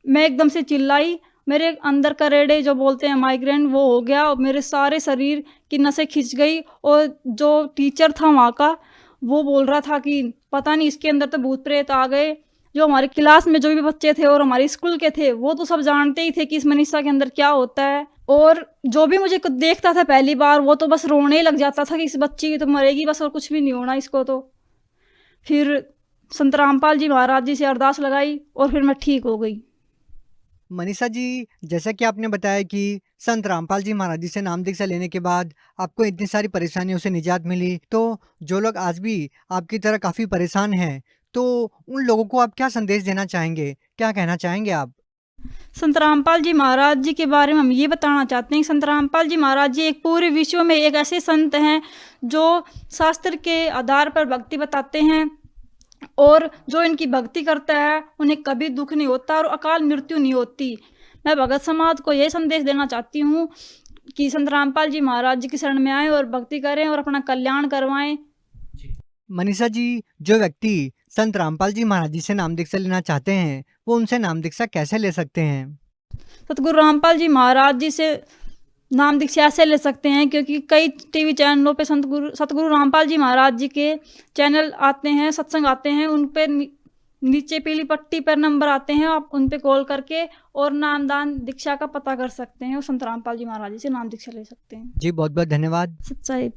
मैं एकदम से चिल्लाई। मेरे अंदर का रेडे जो बोलते हैं माइग्रेन, वो हो गया और मेरे सारे शरीर की नसें खिंच गई। और जो टीचर था वहाँ का, वो बोल रहा था कि पता नहीं इसके अंदर तो भूत प्रेत आ गए। जो हमारे क्लास में जो भी बच्चे थे और हमारे स्कूल के थे, वो तो सब जानते ही थे कि इस मनीषा के अंदर क्या होता है। और जो भी मुझे देखता था पहली बार, वो तो बस रोने लग जाता था कि इस बच्ची की तो मरेगी बस और कुछ भी नहीं होना इसको। तो फिर संत रामपाल जी महाराज जी से अरदास लगाई और फिर मैं ठीक हो गई। मनीषा जी, जैसा कि आपने बताया कि संत रामपाल जी महाराज जी से नाम दीक्षा लेने के बाद आपको इतनी सारी परेशानियों से निजात मिली, तो जो लोग आज भी आपकी तरह काफ़ी परेशान हैं, तो उन लोगों को आप क्या संदेश देना चाहेंगे, क्या कहना चाहेंगे आप? संत रामपाल जी महाराज जी के बारे में हम ये बताना चाहते हैं कि संत रामपाल जी महाराज जी एक पूरे विश्व में एक ऐसे संत हैं जो शास्त्र के आधार पर भक्ति बताते हैं, और जो इनकी भक्ति करता है उन्हें कभी दुख नहीं होता और अकाल मृत्यु नहीं होती। मैं भगत समाज को ये संदेश देना चाहती हूँ कि संत रामपाल जी महाराज जी की शरण में आएँ और भक्ति करें और अपना कल्याण करवाएं। मनीषा जी, जो व्यक्ति संत रामपाल जी महाराज जी से नाम दीक्षा लेना चाहते हैं, वो उनसे नाम दीक्षा कैसे ले सकते हैं? सतगुरु रामपाल जी महाराज जी से नाम दीक्षा ऐसे ले सकते हैं, क्योंकि कई टीवी चैनलों पे सतगुरु रामपाल जी महाराज जी के चैनल आते हैं, सत्संग आते हैं, उन पे नीचे पीली पट्टी पर नंबर आते हैं, आप उन पे कॉल करके और नामदान दीक्षा का पता कर सकते हैं और संत रामपाल जी महाराज जी से नाम दीक्षा ले सकते हैं। जी, बहुत बहुत धन्यवाद। सच्चाई।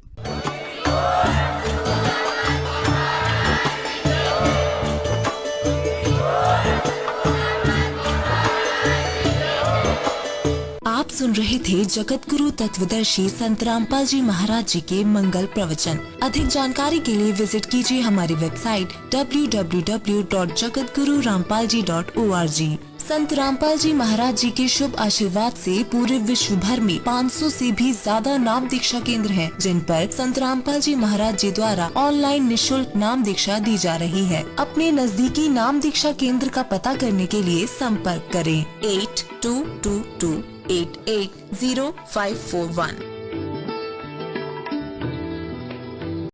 आप सुन रहे थे जगत गुरु तत्वदर्शी संत रामपाल जी महाराज जी के मंगल प्रवचन। अधिक जानकारी के लिए विजिट कीजिए हमारी वेबसाइट www.jagatgururampalji.org। संत रामपाल जी महाराज जी के शुभ आशीर्वाद से पूरे विश्व भर में 500 से भी ज्यादा नाम दीक्षा केंद्र हैं, जिन पर संत रामपाल जी महाराज जी द्वारा ऑनलाइन निशुल्क नाम दीक्षा दी जा रही है। अपने नजदीकी नाम दीक्षा केंद्र का पता करने के लिए संपर्क करें 8222880541।